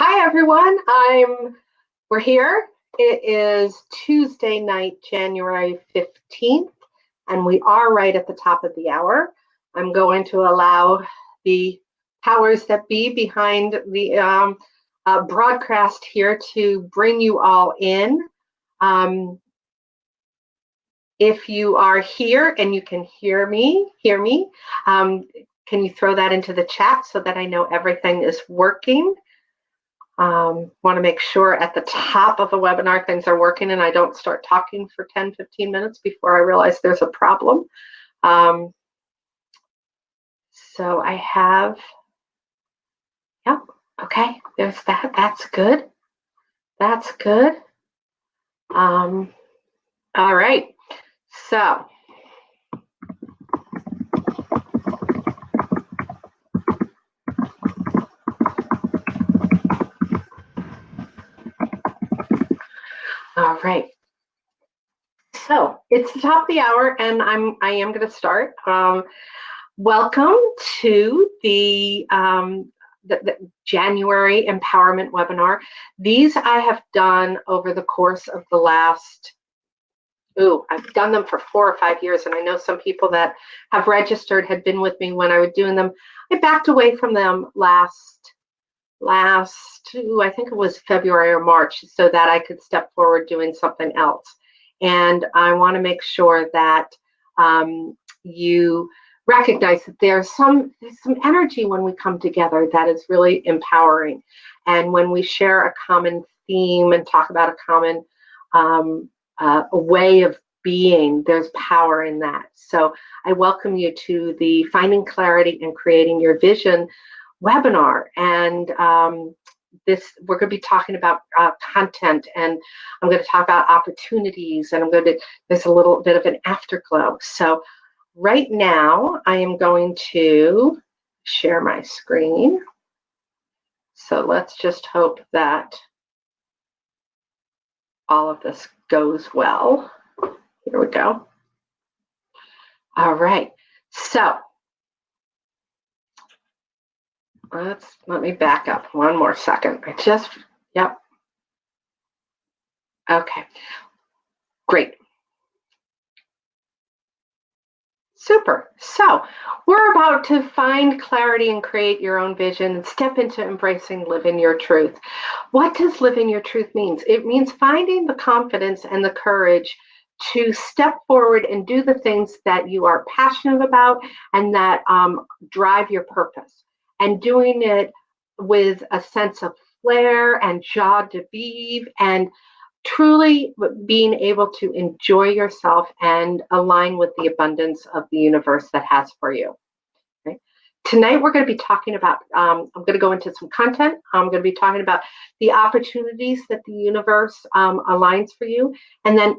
Hi everyone. We're here. It is Tuesday night, January 15th, and we are right at the top of the hour. I'm going to allow the powers that be behind the broadcast here to bring you all in. If you are here and you can hear me, can you throw that into the chat so that I know everything is working? Want to make sure at the top of the webinar things are working and I don't start talking for 10, 15 minutes before I realize there's a problem. So I have, yep, okay, there's that. That's good. That's good. All right, so. All right. So it's the top of the hour, and I am going to start. Welcome to the January Empowerment webinar. These I have done over the course of the last. I've done them for 4 or 5 years, and I know some people that have registered had been with me when I was doing them. I backed away from them last I think it was February or March, so that I could step forward doing something else. And I want to make sure that you recognize that there's some energy when we come together that is really empowering. And when we share a common theme and talk about a common way of being, there's power in that. So I welcome you to the Finding Clarity and Creating Your Vision webinar, and we're going to be talking about content, and I'm going to talk about opportunities, and there's a little bit of an afterglow. So right now I am going to share my screen. So let's just hope that all of this goes well. Here we go. All right, so let me back up one more second. Yep. Okay, great. Super. So we're about to find clarity and create your own vision and step into embracing living your truth. What does living your truth mean? It means finding the confidence and the courage to step forward and do the things that you are passionate about and that drive your purpose, and doing it with a sense of flair and joie de vivre, and truly being able to enjoy yourself and align with the abundance of the universe that has for you. Okay. Tonight we're going to be talking about, I'm going to go into some content. I'm going to be talking about the opportunities that the universe aligns for you. And then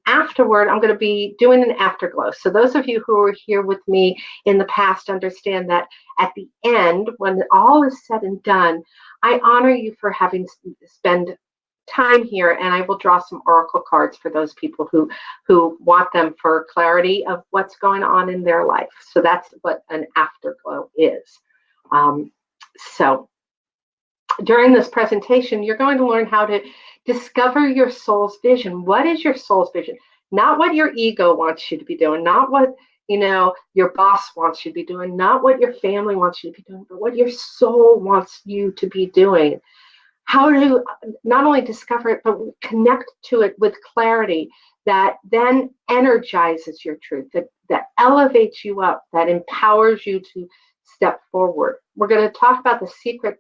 afterward, I'm going to be doing an afterglow. So those of you who were here with me in the past understand that at the end, when all is said and done, I honor you for having spent time here, and I will draw some oracle cards for those people who want them for clarity of what's going on in their life. So that's what an afterglow is. So during this presentation, you're going to learn how to discover your soul's vision. What is your soul's vision? Not what your ego wants you to be doing, not what your boss wants you to be doing, not what your family wants you to be doing, but what your soul wants you to be doing. How to not only discover it, but connect to it with clarity that then energizes your truth, that elevates you up, that empowers you to step forward. We're going to talk about the secret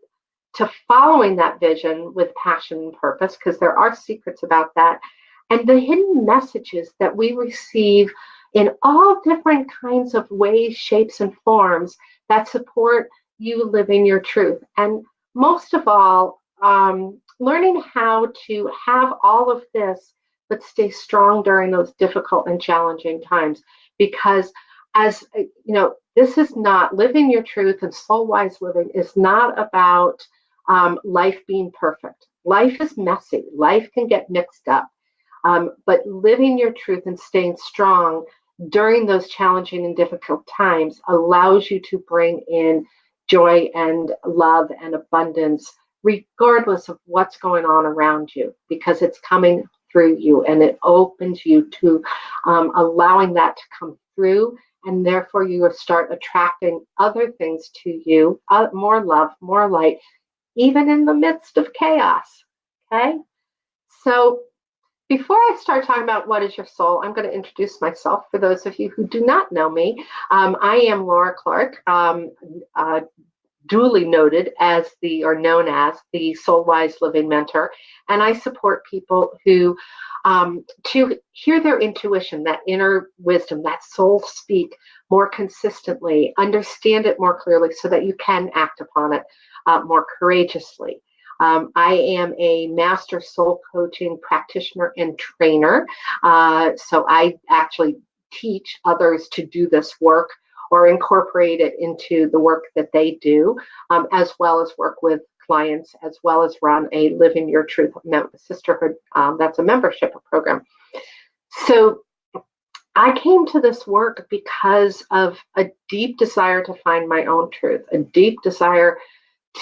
to following that vision with passion and purpose, because there are secrets about that, and the hidden messages that we receive in all different kinds of ways, shapes, and forms that support you living your truth. And most of all, learning how to have all of this, but stay strong during those difficult and challenging times. Because as you know, this is not living your truth, and soul-wise living is not about life being perfect. Life is messy. Life can get mixed up. But living your truth and staying strong during those challenging and difficult times allows you to bring in joy and love and abundance regardless of what's going on around you, because it's coming through you, and it opens you to allowing that to come through, and therefore you will start attracting other things to you, more love, more light, even in the midst of chaos. Okay? So before I start talking about what is your soul, I'm going to introduce myself for those of you who do not know me. I am Laura Clark, duly noted as or known as the Soul Wise Living Mentor, and I support people who to hear their intuition, that inner wisdom, that soul speak more consistently, understand it more clearly so that you can act upon it more courageously. I am a master soul coaching practitioner and trainer. So I actually teach others to do this work or incorporate it into the work that they do, as well as work with clients, as well as run a Living Your Truth Sisterhood. That's a membership program. So I came to this work because of a deep desire to find my own truth, a deep desire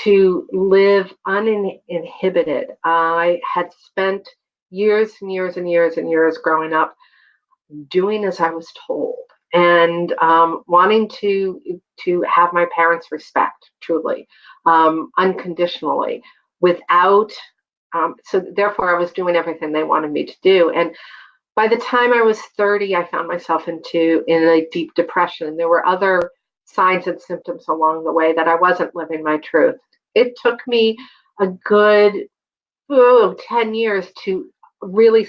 to live uninhibited. I had spent years and years and years and years growing up doing as I was told, and wanting to have my parents' respect truly, unconditionally, without. So therefore, I was doing everything they wanted me to do, and by the time I was 30, I found myself in a deep depression. There were other signs and symptoms along the way that I wasn't living my truth. It took me a good 10 years to really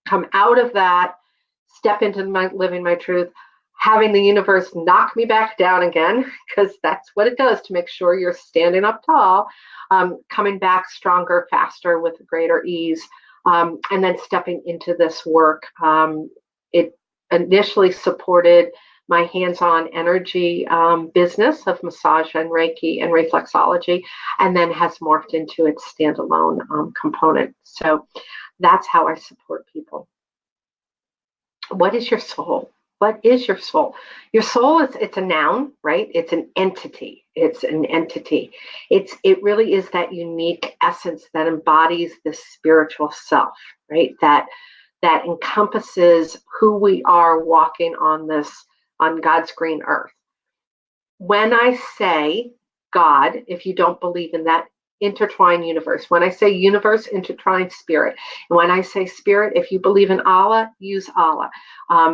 come out of that, step into living my truth, having the universe knock me back down again, because that's what it does to make sure you're standing up tall, coming back stronger, faster, with greater ease, and then stepping into this work. It initially supported my hands-on energy business of massage and Reiki and reflexology, and then has morphed into its standalone component. So that's how I support people. What is your soul? What is your soul? Your soul it's a noun, right? It's an entity. It's an entity. It really is that unique essence that embodies the spiritual self, right? That encompasses who we are walking on God's green earth. When I say God, if you don't believe in that intertwined universe, when I say universe, intertwined spirit, and when I say spirit, if you believe in Allah, use Allah.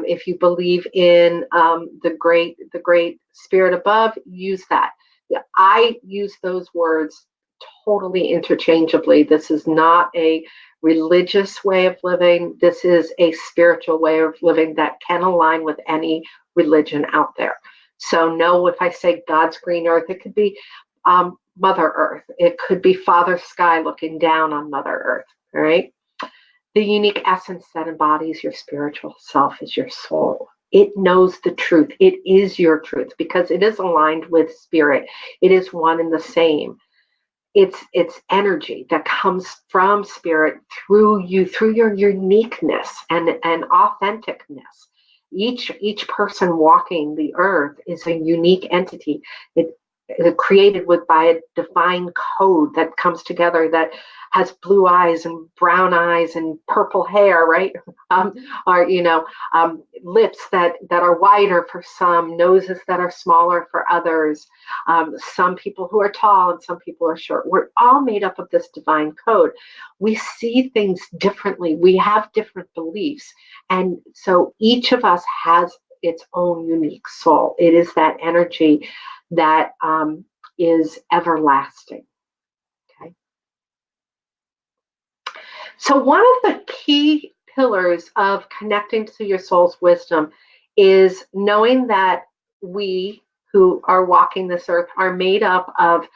If you believe in the great spirit above, use that. I use those words totally interchangeably. This is not a religious way of living. This is a spiritual way of living that can align with any religion out there. So no, if I say God's green earth, it could be Mother Earth. It could be Father Sky looking down on Mother Earth, all right? The unique essence that embodies your spiritual self is your soul. It knows the truth. It is your truth because it is aligned with spirit. It is one and the same. It's energy that comes from spirit through you, through your uniqueness and authenticness. Each person walking the earth is a unique entity. It created by a divine code that comes together, that has blue eyes and brown eyes and purple hair, right? Or lips that are wider for some, noses that are smaller for others, some people who are tall and some people are short. We're all made up of this divine code. We see things differently. We have different beliefs, and so each of us has its own unique soul. It is that energy that is everlasting. Okay. So one of the key pillars of connecting to your soul's wisdom is knowing that we who are walking this earth are made up of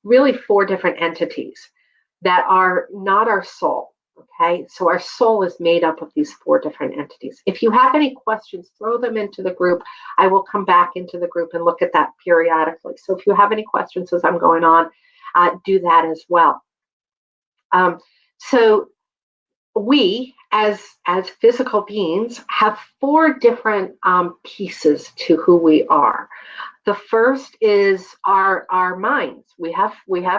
really 4 different entities that are not our soul. Okay, so our soul is made up of these 4 different entities. If you have any questions, throw them into the group. I will come back into the group and look at that periodically. So if you have any questions as I'm going on, do that as well. So we, as physical beings, have 4 different pieces to who we are. The first is our minds. We have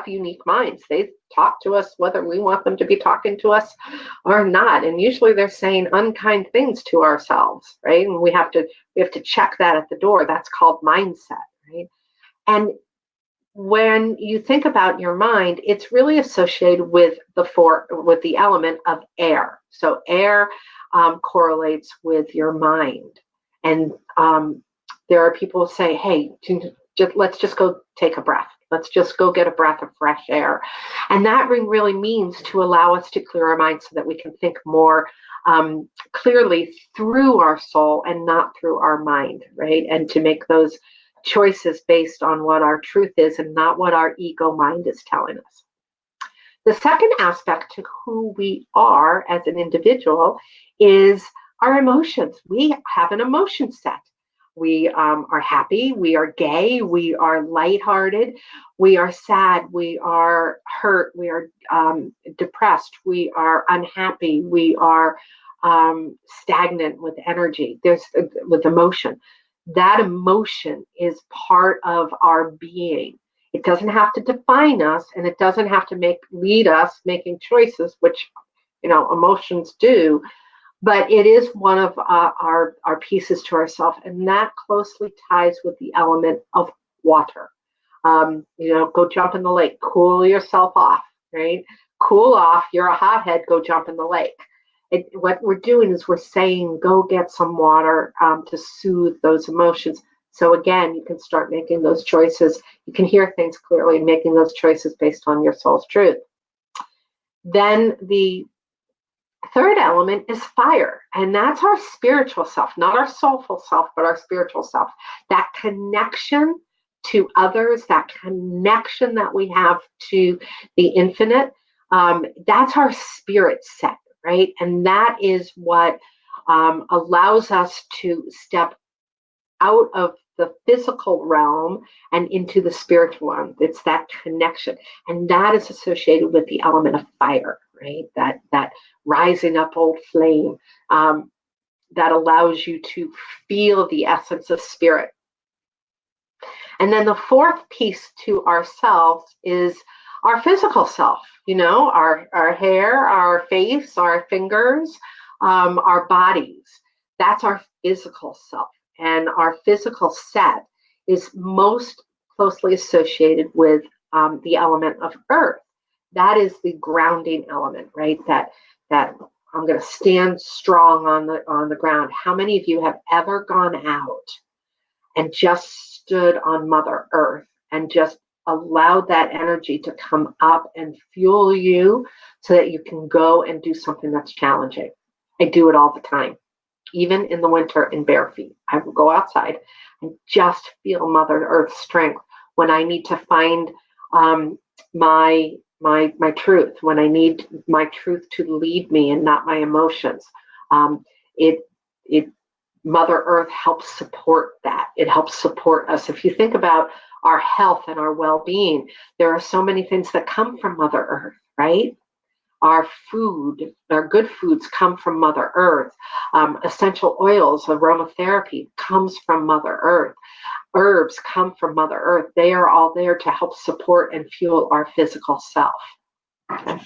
unique minds. They talk to us whether we want them to be talking to us or not. And usually they're saying unkind things to ourselves, right? And we have to check that at the door. That's called mindset, right? And when you think about your mind, it's really associated with the element of air. So air correlates with your mind, and there are people who say, "Hey, let's just go take a breath. Let's just go get a breath of fresh air," and that really means to allow us to clear our mind so that we can think more clearly through our soul and not through our mind, right? And to make those choices based on what our truth is and not what our ego mind is telling us. The second aspect to who we are as an individual is our emotions. We have an emotion set. We are happy, we are gay, we are lighthearted, we are sad, we are hurt, we are depressed, we are unhappy, we are stagnant with energy. There's with emotion. That emotion is part of our being. It doesn't have to define us, and it doesn't have to lead us making choices, which emotions do. But it is one of our pieces to ourselves, and that closely ties with the element of water. Go jump in the lake, cool yourself off, right? Cool off. You're a hothead. Go jump in the lake. What we're doing is we're saying, go get some water to soothe those emotions. So again, you can start making those choices. You can hear things clearly and making those choices based on your soul's truth. Then the third element is fire, and that's our spiritual self, not our soulful self, but our spiritual self. That connection to others, that connection that we have to the infinite, that's our spirit set, right? And that is what allows us to step out of the physical realm and into the spiritual one. It's that connection, and that is associated with the element of fire, right? That rising up old flame that allows you to feel the essence of spirit. And then the fourth piece to ourselves is our physical self, our hair, our face, our fingers, our bodies. That's our physical self. And our physical set is most closely associated with the element of earth. That is the grounding element, right? That I'm going to stand strong on the ground. How many of you have ever gone out and just stood on Mother Earth and just allowed that energy to come up and fuel you so that you can go and do something that's challenging? I do it all the time. Even in the winter in bare feet, I will go outside and just feel Mother Earth's strength when I need to find my truth, when I need my truth to lead me and not my emotions. Mother Earth helps support that. It helps support us. If you think about our health and our well-being, there are so many things that come from Mother Earth, right? Our food, our good foods come from Mother Earth. Essential oils, aromatherapy comes from Mother Earth. Herbs come from Mother Earth. They are all there to help support and fuel our physical self. Okay.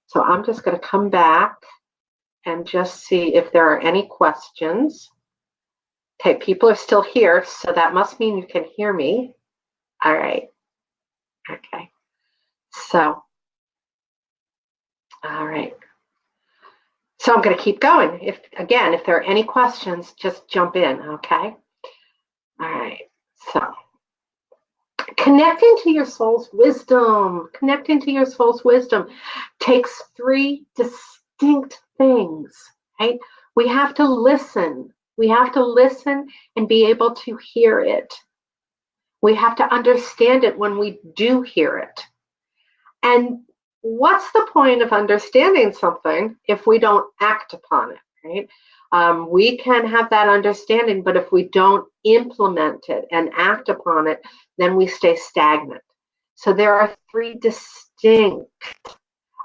So I'm just going to come back and just see if there are any questions. Okay, people are still here, so that must mean you can hear me. All right. Okay. So, all right. So I'm going to keep going. If there are any questions, just jump in, okay? All right. So, connecting to your soul's wisdom takes three distinct things, right? We have to listen. We have to listen and be able to hear it. We have to understand it when we do hear it. And what's the point of understanding something if we don't act upon it, right? We can have that understanding, but if we don't implement it and act upon it, then we stay stagnant. So there are three distinct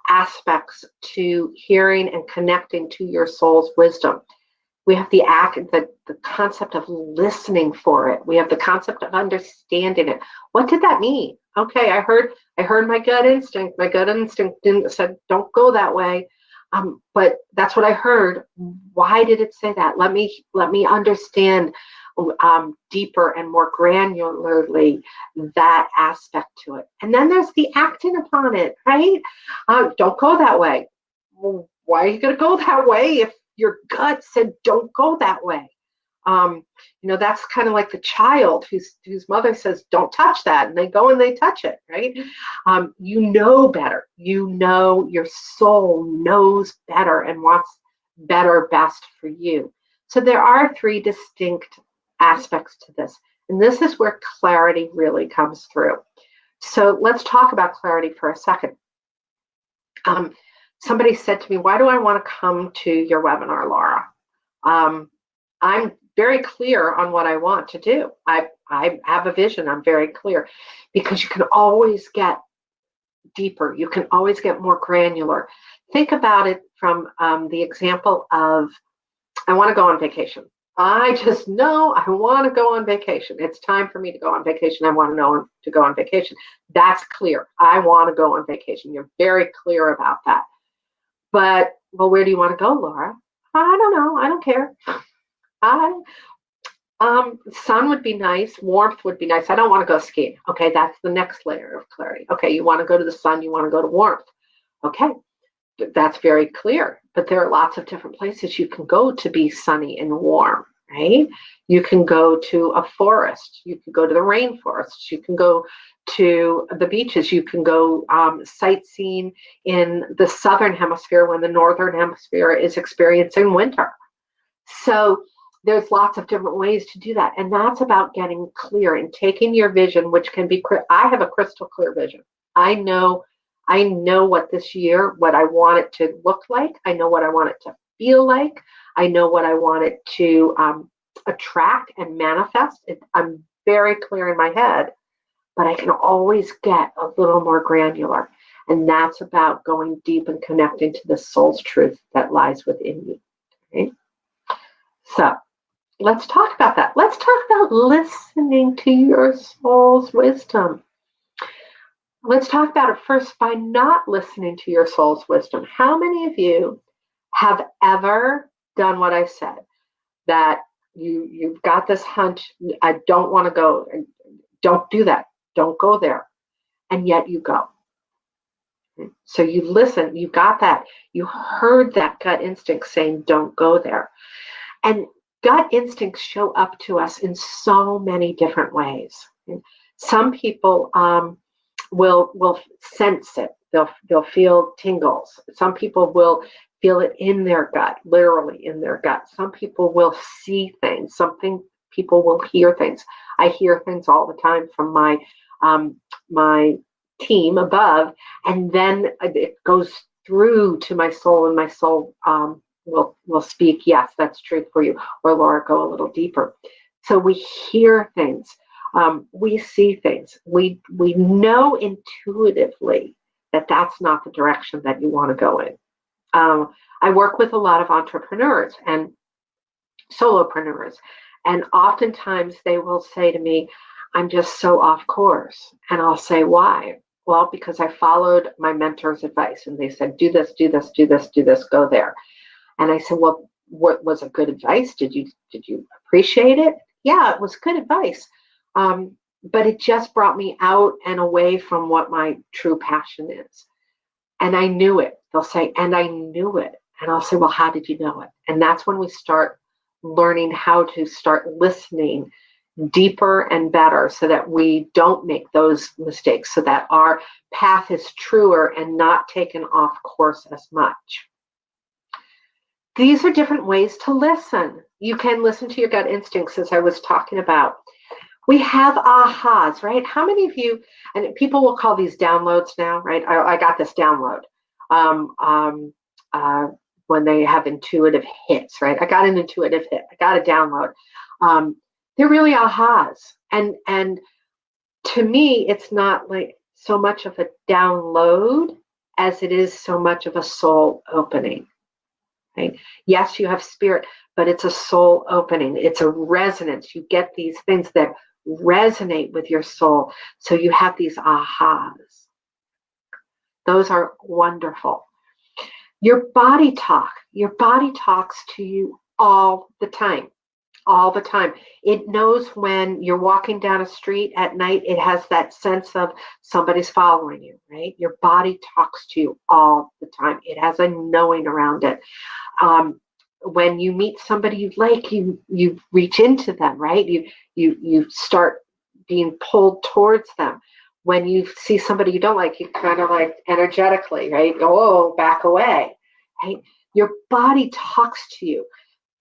aspects to hearing and connecting to your soul's wisdom. We have the concept of listening for it. We have the concept of understanding it. What did that mean? Okay, I heard my gut instinct. My gut instinct said, don't go that way. But that's what I heard. Why did it say that? Let me understand deeper and more granularly that aspect to it. And then there's the acting upon it, right? Don't go that way. Well, why are you going to go that way if your gut said don't go that way? That's kind of like the child whose mother says don't touch that, and they go and they touch it, right? You know better. You know, your soul knows better and wants better, best for you. So there are three distinct aspects to this, and this is where clarity really comes through. So let's talk about clarity for a second. Somebody said to me, why do I want to come to your webinar, Laura? I'm very clear on what I want to do. I have a vision. I'm very clear, because you can always get deeper. You can always get more granular. Think about it from the example of, I want to go on vacation. I just know I want to go on vacation. It's time for me to go on vacation. I want to know to go on vacation. That's clear. I want to go on vacation. You're very clear about that. But, well, where do you want to go, Laura? I don't know. I don't care. Sun would be nice. Warmth would be nice. I don't want to go skiing. Okay, that's the next layer of clarity. Okay, you want to go to the sun. You want to go to warmth. Okay, that's very clear. But there are lots of different places you can go to be sunny and warm, right? You can go to a forest. You can go to the rainforests. You can go to the beaches. You can go sightseeing in the southern hemisphere when the northern hemisphere is experiencing winter. So there's lots of different ways to do that. And that's about getting clear and taking your vision, which can be, I have a crystal clear vision. I know what this year, what I want it to look like. I know what I want it to feel like. I know what I want it to attract and manifest. I'm very clear in my head, but I can always get a little more granular. And that's about going deep and connecting to the soul's truth that lies within you. Okay? So let's talk about that. Let's talk about listening to your soul's wisdom. Let's talk about it first by not listening to your soul's wisdom. How many of you have ever done what I said? That you've got this hunch, I don't want to go, don't do that, don't go there, and yet you go. So you listen, you got that, you heard that gut instinct saying don't go there. And gut instincts show up to us in so many different ways. Some people will sense it. They'll feel tingles. Some people will feel it in their gut, literally in their gut. Some people will see things. People will hear things. I hear things all the time from my team above, and then it goes through to my soul, and my soul will speak, yes, that's truth for you, or Laura, go a little deeper. So we hear things. We see things. We know intuitively that that's not the direction that you want to go in. I work with a lot of entrepreneurs and solopreneurs, and oftentimes they will say to me, I'm just so off course. And I'll say, why? Well, because I followed my mentor's advice, and they said, do this, do this, do this, do this, go there. And I said, well, what was it good advice? Did you appreciate it? Yeah, it was good advice. But it just brought me out and away from what my true passion is. And I knew it. They'll say, and I knew it. And I'll say, well, how did you know it? And that's when we start learning how to start listening deeper and better, so that we don't make those mistakes, so that our path is truer and not taken off course as much. These are different ways to listen. You can listen to your gut instincts, as I was talking about. We have ahas, right? How many of you, and people will call these downloads now, right? I got this download when they have intuitive hits, right? I got an intuitive hit. I got a download. They're really ahas. And to me, it's not like so much of a download as it is so much of a soul opening. Right? Yes, you have spirit, but it's a soul opening. It's a resonance. You get these things that resonate with your soul. So you have these ahas. Those are wonderful. Your body talks to you all the time. All the time. It knows when you're walking down a street at night, it has that sense of somebody's following you, right? Your body talks to you all the time. It has a knowing around it. When you meet somebody you like, you reach into them, right? You start being pulled towards them. When you see somebody you don't like, you kind of like energetically, right? Oh, back away, right? Your body talks to you.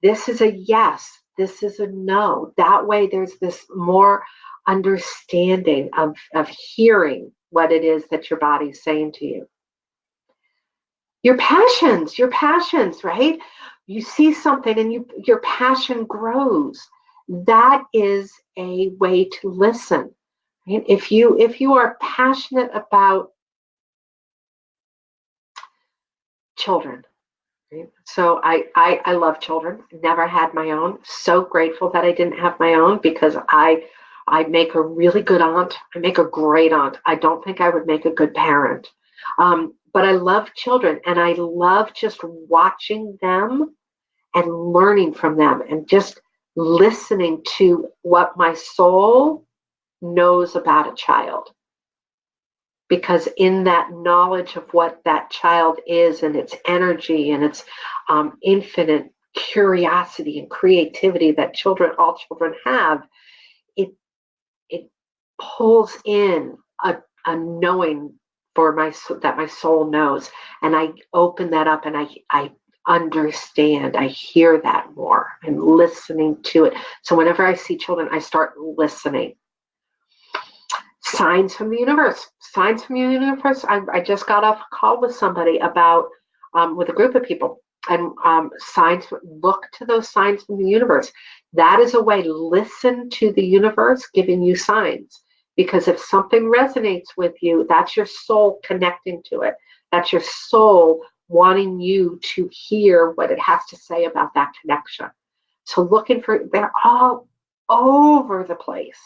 This is a yes. This is a no. That way there's this more understanding of hearing what it is that your body's saying to you. Your passions, right? You see something and your passion grows. That is a way to listen. Right? If you are passionate about children, right? So I love children. Never had my own. So grateful that I didn't have my own because I make a really good aunt. I make a great aunt. I don't think I would make a good parent. But I love children and I love just watching them and learning from them and just listening to what my soul knows about a child. Because in that knowledge of what that child is and its energy and its infinite curiosity and creativity that all children have, it pulls in a knowing that my soul knows, and I open that up and I understand. I hear that more. I'm listening to it. So whenever I see children, I start listening. Signs from the universe. Signs from the universe. I just got off a call with somebody about with a group of people, and signs. Look to those signs from the universe. That is a way. Listen to the universe giving you signs. Because if something resonates with you, that's your soul connecting to it. That's your soul wanting you to hear what it has to say about that connection. So they're all over the place.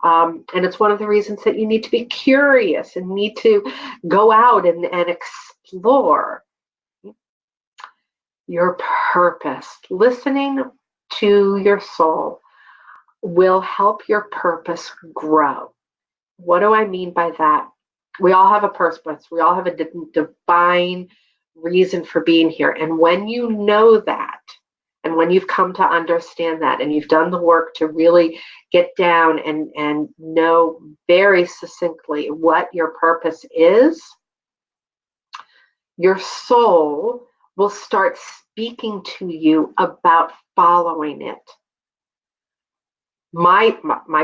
And it's one of the reasons that you need to be curious and need to go out and explore your purpose. Listening to your soul will help your purpose grow. What do I mean by that? We all have a purpose. We all have a divine reason for being here. And when you know that, and when you've come to understand that, and you've done the work to really get down and know very succinctly what your purpose is, your soul will start speaking to you about following it. My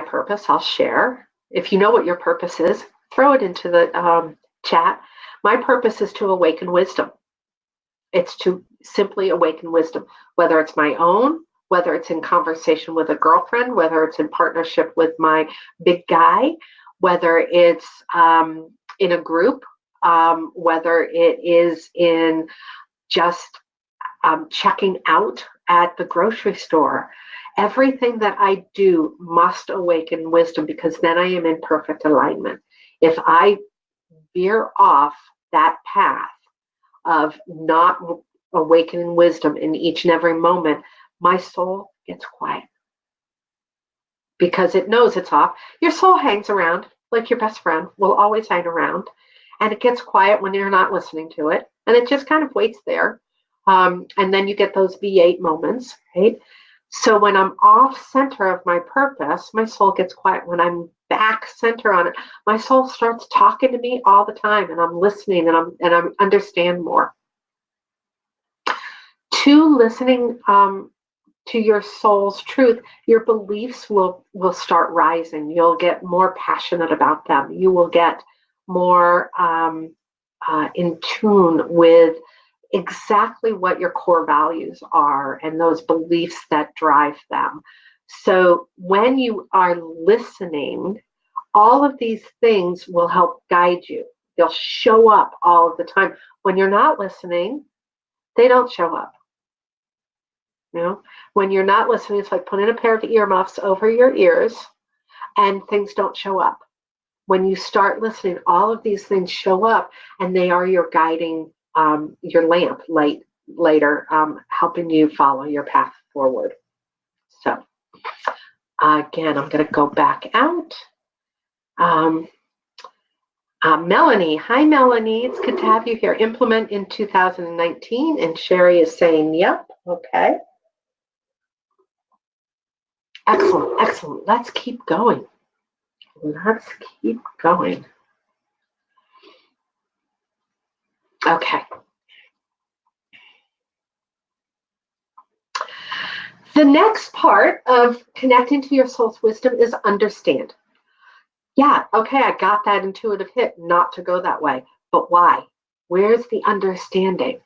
purpose, I'll share. If you know what your purpose is, throw it into the chat. My purpose is to awaken wisdom. It's to simply awaken wisdom, whether it's my own, whether it's in conversation with a girlfriend, whether it's in partnership with my big guy, whether it's in a group, whether it is in just checking out at the grocery store. Everything that I do must awaken wisdom because then I am in perfect alignment. If I veer off that path of not awakening wisdom in each and every moment, my soul gets quiet because it knows it's off. Your soul hangs around like your best friend will always hang around, and it gets quiet when you're not listening to it, and it just kind of waits there. And then you get those V8 moments, right? So when I'm off center of my purpose, my soul gets quiet. When I'm back center on it, my soul starts talking to me all the time, and I'm listening, and I understand more. To listening to your soul's truth, your beliefs will start rising. You'll get more passionate about them. You will get more in tune with exactly what your core values are and those beliefs that drive them. So when you are listening, all of these things will help guide you. They'll show up all of the time. When you're not listening, they don't show up. You know, when you're not listening, it's like putting a pair of earmuffs over your ears and things don't show up. When you start listening, all of these things show up, and they are your guiding, your lamp light later, helping you follow your path forward. So again, I'm going to go back out. Melanie, hi Melanie, it's good to have you here. Implement in 2019, and Sherry is saying, yep, okay. Excellent, excellent. Let's keep going. Let's keep going. Okay. The next part of connecting to your soul's wisdom is understand. Yeah, okay, I got that intuitive hit not to go that way, but why? Where's the understanding?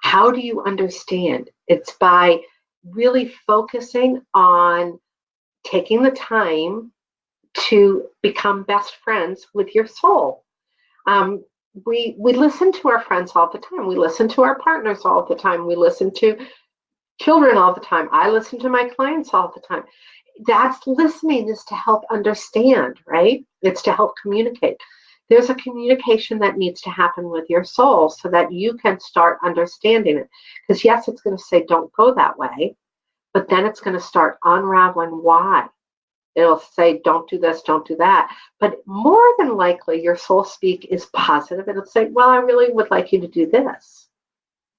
How do you understand? It's by really focusing on taking the time to become best friends with your soul. We listen to our friends all the time. We listen to our partners all the time. We listen to children all the time. I listen to my clients all the time. That's listening, is to help understand, right? It's to help communicate. There's a communication that needs to happen with your soul so that you can start understanding it. Because yes, it's going to say, don't go that way, but then it's going to start unraveling why. It'll say, don't do this, don't do that. But more than likely, your soul speak is positive. It'll say, well, I really would like you to do this.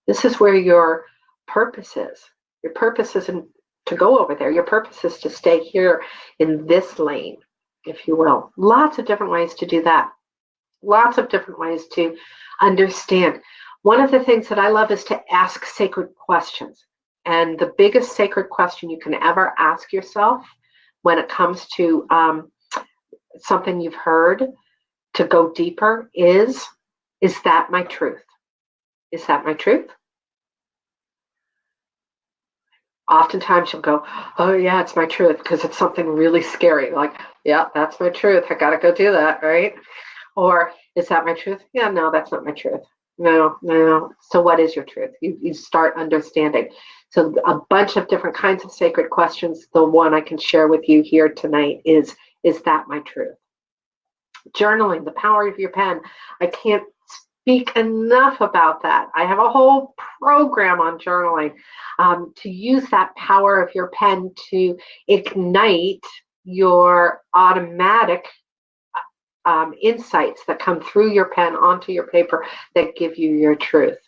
This is where your purpose is. Your purpose isn't to go over there. Your purpose is to stay here in this lane, if you will. Lots of different ways to do that. Lots of different ways to understand. One of the things that I love is to ask sacred questions. And the biggest sacred question you can ever ask yourself when it comes to something you've heard, to go deeper, is that my truth? Is that my truth? Oftentimes you'll go, oh yeah, it's my truth, because it's something really scary. Like, yeah, that's my truth. I got to go do that, right? Or is that my truth? Yeah, no, that's not my truth. No, no. So what is your truth? You start understanding. So a bunch of different kinds of sacred questions. The one I can share with you here tonight is that my truth? Journaling, the power of your pen. I can't speak enough about that. I have a whole program on journaling, to use that power of your pen to ignite your automatic insights that come through your pen onto your paper that give you your truth.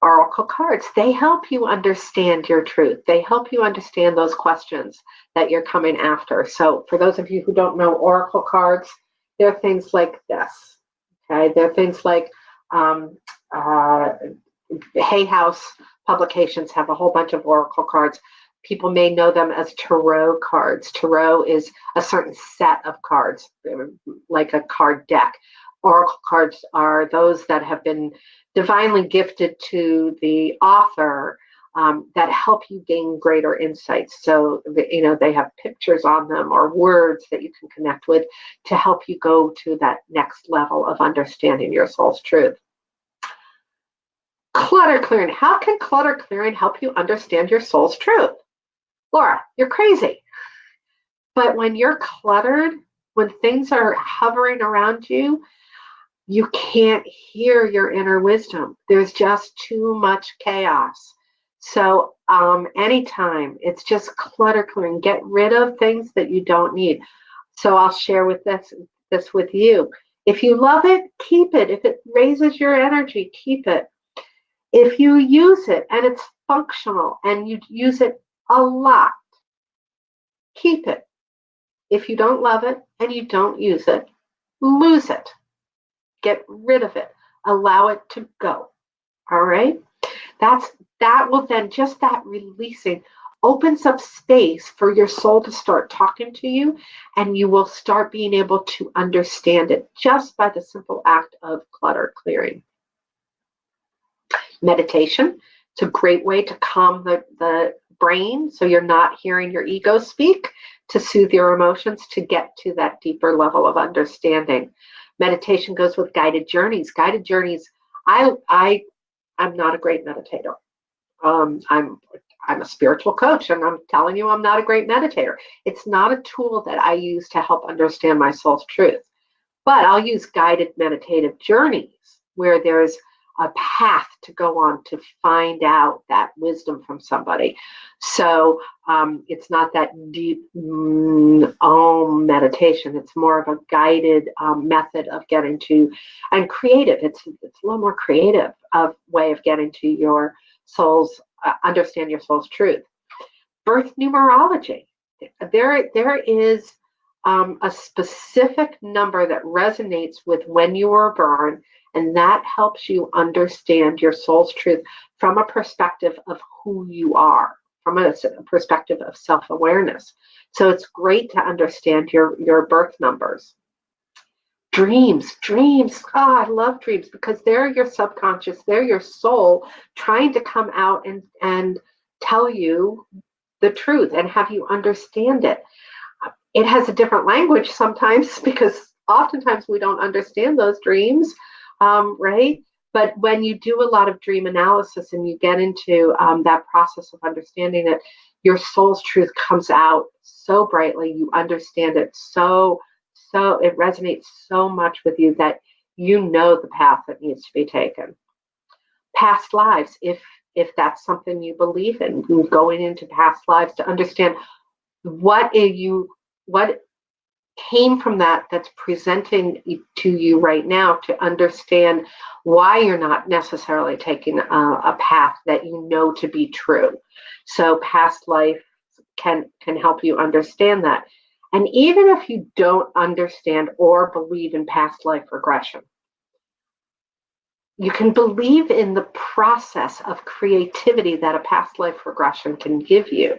Oracle cards, they help you understand your truth. They help you understand those questions that you're coming after. So for those of you who don't know Oracle cards, they're things like this. Okay, they're things like Hay House Publications have a whole bunch of Oracle cards. People may know them as tarot cards. Tarot is a certain set of cards, like a card deck. Oracle cards are those that have been divinely gifted to the author, that help you gain greater insights. So, they have pictures on them or words that you can connect with to help you go to that next level of understanding your soul's truth. Clutter clearing. How can clutter clearing help you understand your soul's truth? Laura, you're crazy. But when you're cluttered, when things are hovering around you, you can't hear your inner wisdom. There's just too much chaos. So anytime, it's just clutter clearing. Get rid of things that you don't need. So I'll share with this with you. If you love it, keep it. If it raises your energy, keep it. If you use it and it's functional and you use it a lot, keep it. If you don't love it and you don't use it, lose it. Get rid of it. Allow it to go. All right? That will then, just that releasing opens up space for your soul to start talking to you, and you will start being able to understand it just by the simple act of clutter clearing. Meditation. It's a great way to calm the brain so you're not hearing your ego speak, to soothe your emotions, to get to that deeper level of understanding. Meditation goes with guided journeys. Guided journeys, I'm not a great meditator. I'm a spiritual coach, and I'm telling you I'm not a great meditator. It's not a tool that I use to help understand my soul's truth. But I'll use guided meditative journeys where there's a path to go on to find out that wisdom from somebody. So it's not that deep meditation. It's more of a guided method of getting to, and creative. It's a little more creative of way of getting to your soul's, understand your soul's truth. Birth numerology. There is a specific number that resonates with when you were born, and that helps you understand your soul's truth from a perspective of who you are, from a perspective of self-awareness. So it's great to understand your birth numbers. Dreams. Oh, I love dreams because they're your subconscious, they're your soul trying to come out and tell you the truth and have you understand it. It has a different language sometimes because oftentimes we don't understand those dreams, right? But when you do a lot of dream analysis and you get into that process of understanding it, your soul's truth comes out so brightly. You understand it so it resonates so much with you that you know the path that needs to be taken. Past lives, if that's something you believe in, going into past lives to understand what came from that's presenting to you right now, to understand why you're not necessarily taking a path that you know to be true. So past life can help you understand that. And even if you don't understand or believe in past life regression, you can believe in the process of creativity that a past life regression can give you.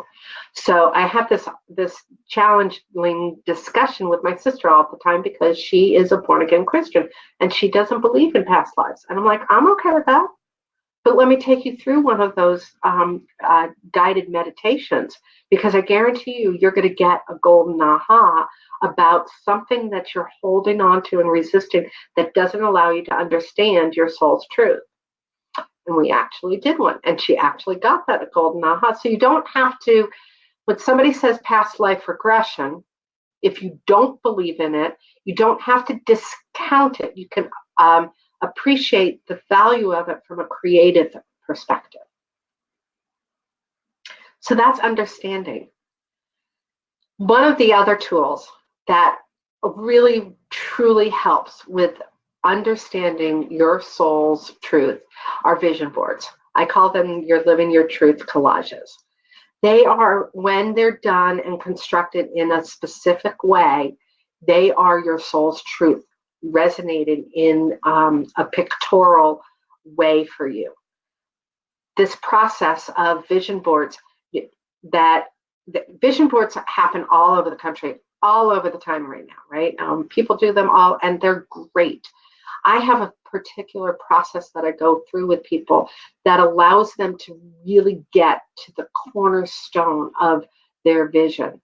So I have this challenging discussion with my sister all the time because she is a born-again Christian and she doesn't believe in past lives. And I'm like, I'm okay with that. But let me take you through one of those guided meditations, because I guarantee you're going to get a golden aha about something that you're holding on to and resisting that doesn't allow you to understand your soul's truth. And we actually did one, and she actually got that a golden aha. So you don't have to, when somebody says past life regression, if you don't believe in it, you don't have to discount it. You can appreciate the value of it from a creative perspective. So that's understanding. One of the other tools that really truly helps with understanding your soul's truth are vision boards. I call them your living your truth collages. They are, when they're done and constructed in a specific way, they are your soul's truth resonating in a pictorial way for you. This process of vision boards, vision boards happen all over the country, all over the time right now, right? People do them all, and they're great. I have a particular process that I go through with people that allows them to really get to the cornerstone of their vision,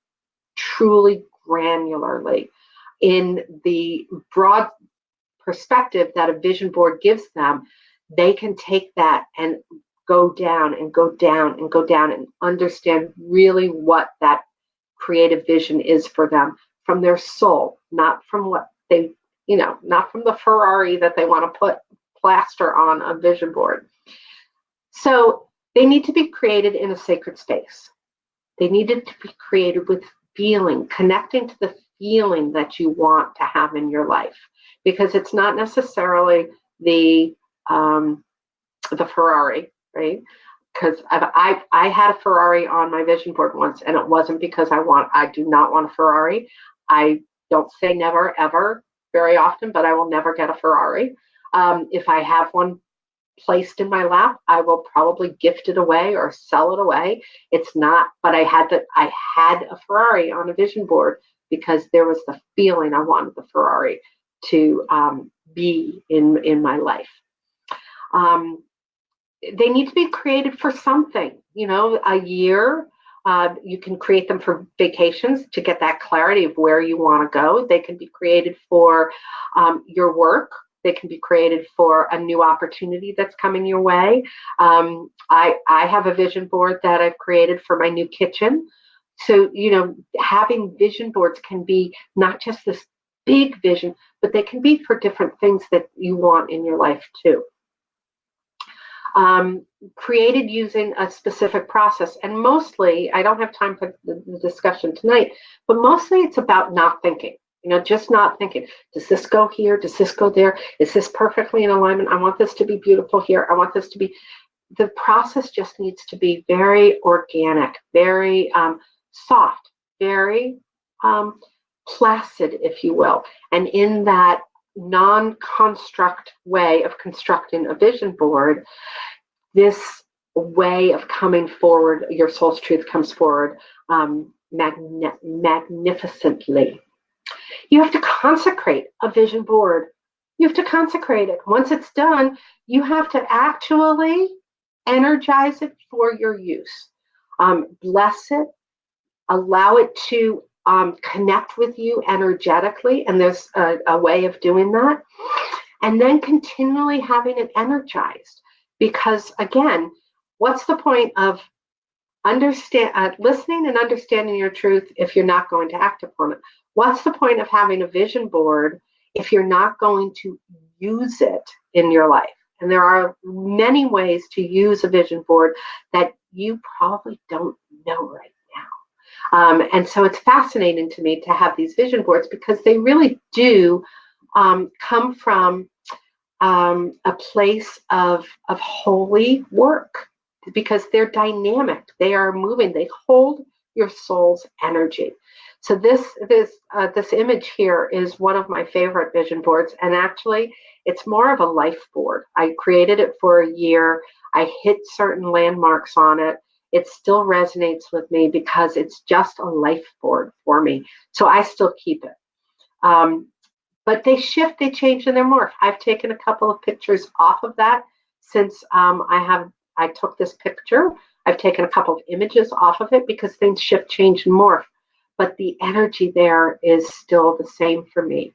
truly granularly, in the broad perspective that a vision board gives them. They can take that and go down and go down and go down and understand really what that creative vision is for them from their soul, not from what they, not from the Ferrari that they want to put plaster on a vision board. So they need to be created in a sacred space. They needed to be created with feeling, connecting to the feeling that you want to have in your life, because it's not necessarily the Ferrari, right? Because I had a Ferrari on my vision board once, and it wasn't because I do not want a Ferrari. I don't say never ever very often, but I will never get a Ferrari. If I have one placed in my lap, I will probably gift it away or sell it away. It's not, but I had a Ferrari on a vision board because there was the feeling I wanted the Ferrari to be in my life. They need to be created for something, a year. You can create them for vacations to get that clarity of where you want to go. They can be created for your work, They can be created for a new opportunity that's coming your way. I have a vision board that I've created for my new kitchen. So, having vision boards can be not just this big vision, but they can be for different things that you want in your life too. Created using a specific process. And mostly, I don't have time for the discussion tonight, but mostly it's about not thinking. Just not thinking. Does this go here? Does this go there? Is this perfectly in alignment? I want this to be beautiful here. I want this to be. The process just needs to be very organic, very soft, very placid, if you will. And in that non-construct way of constructing a vision board, this way of coming forward, your soul's truth comes forward magnificently. You have to consecrate a vision board. You have to consecrate it. Once it's done, you have to actually energize it for your use. Bless it. Allow it to connect with you energetically. And there's a way of doing that. And then continually having it energized. Because again, what's the point of listening and understanding your truth if you're not going to act upon it? What's the point of having a vision board if you're not going to use it in your life? And there are many ways to use a vision board that you probably don't know right now. And so it's fascinating to me to have these vision boards because they really do come from a place of holy work, because they're dynamic, they are moving, they hold your soul's energy. So this image here is one of my favorite vision boards, and actually it's more of a life board. I created it for a year. I hit certain landmarks on it. It still resonates with me because it's just a life board for me. So I still keep it. But they shift, they change, and they morph. I've taken a couple of pictures off of that since I took this picture. I've taken a couple of images off of it because things shift, change, and morph. But the energy there is still the same for me.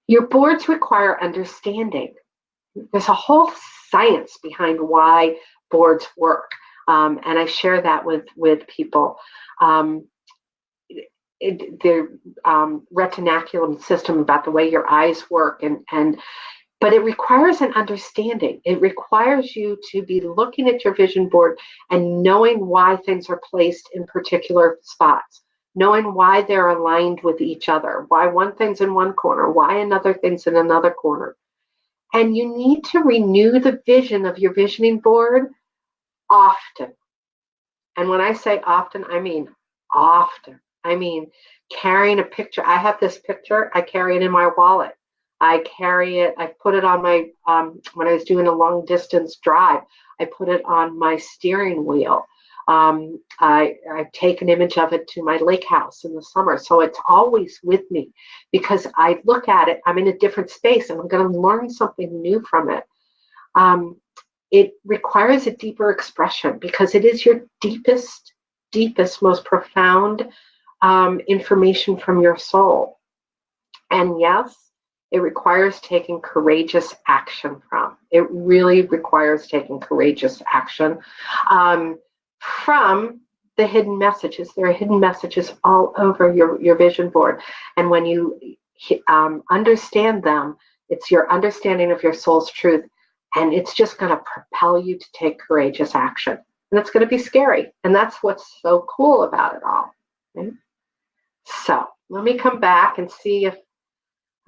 Your boards require understanding. There's a whole science behind why boards work, and I share that with people. The retinaculum system, about the way your eyes work, but it requires an understanding. It requires you to be looking at your vision board and knowing why things are placed in particular spots, knowing why they're aligned with each other, why one thing's in one corner, why another thing's in another corner. And you need to renew the vision of your visioning board often. And when I say often, I mean often. I mean, carrying a picture. I have this picture. I carry it in my wallet. I carry it. I put it on my, when I was doing a long distance drive, I put it on my steering wheel. I take an image of it to my lake house in the summer. So it's always with me because I look at it. I'm in a different space and I'm going to learn something new from it. It requires a deeper expression because it is your deepest, most profound information from your soul. And yes, it requires taking courageous action from. It really requires taking courageous action from the hidden messages. There are hidden messages all over your vision board. And when you understand them, it's your understanding of your soul's truth. And it's just going to propel you to take courageous action. And it's going to be scary. And that's what's so cool about it all. Okay? So let me come back and see if,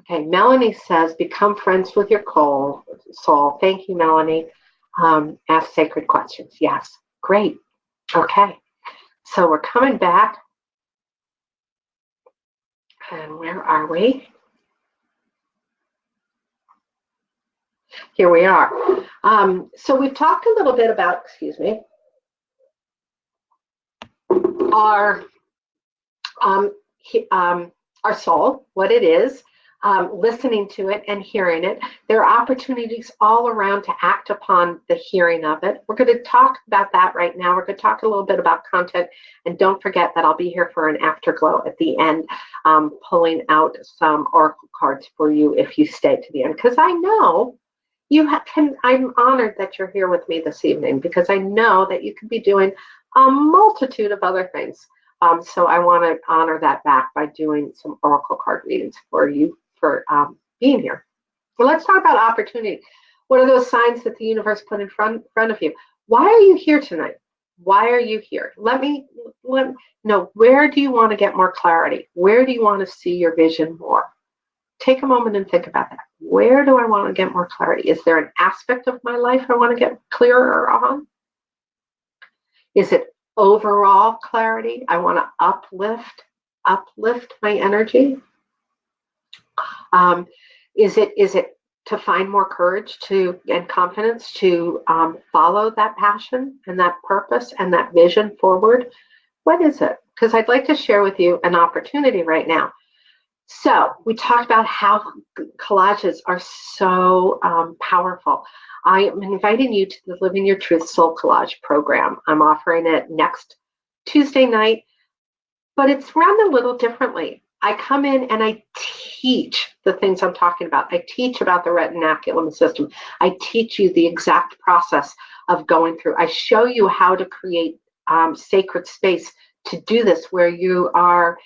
okay, Melanie says, become friends with your soul. Thank you, Melanie. Ask sacred questions. Yes, great. Okay, so we're coming back. And where are we? Here we are. So we've talked a little bit about, our soul, what it is, listening to it and hearing it. There are opportunities all around to act upon the hearing of it. We're going to talk about that right now. We're going to talk a little bit about content. And don't forget that I'll be here for an afterglow at the end, pulling out some oracle cards for you if you stay to the end. Because I know I'm honored that you're here with me this evening, because I know that you could be doing a multitude of other things. So I want to honor that back by doing some oracle card readings for you for being here. Well, let's talk about opportunity. What are those signs that the universe put in front of you? Why are you here tonight? Why are you here? Let me know, where do you want to get more clarity? Where do you want to see your vision more? Take a moment and think about that. Where do I want to get more clarity? Is there an aspect of my life I want to get clearer on? Is it overall clarity? I want to uplift my energy. Is it to find more courage and confidence to follow that passion and that purpose and that vision forward? What is it? Because I'd like to share with you an opportunity right now. So we talked about how collages are so powerful. I am inviting you to the Living Your Truth Soul Collage program. I'm offering it next Tuesday night, but it's run a little differently. I come in and I teach the things I'm talking about. I teach about the retinaculum system. I teach you the exact process of going through. I show you how to create sacred space to do this, where you are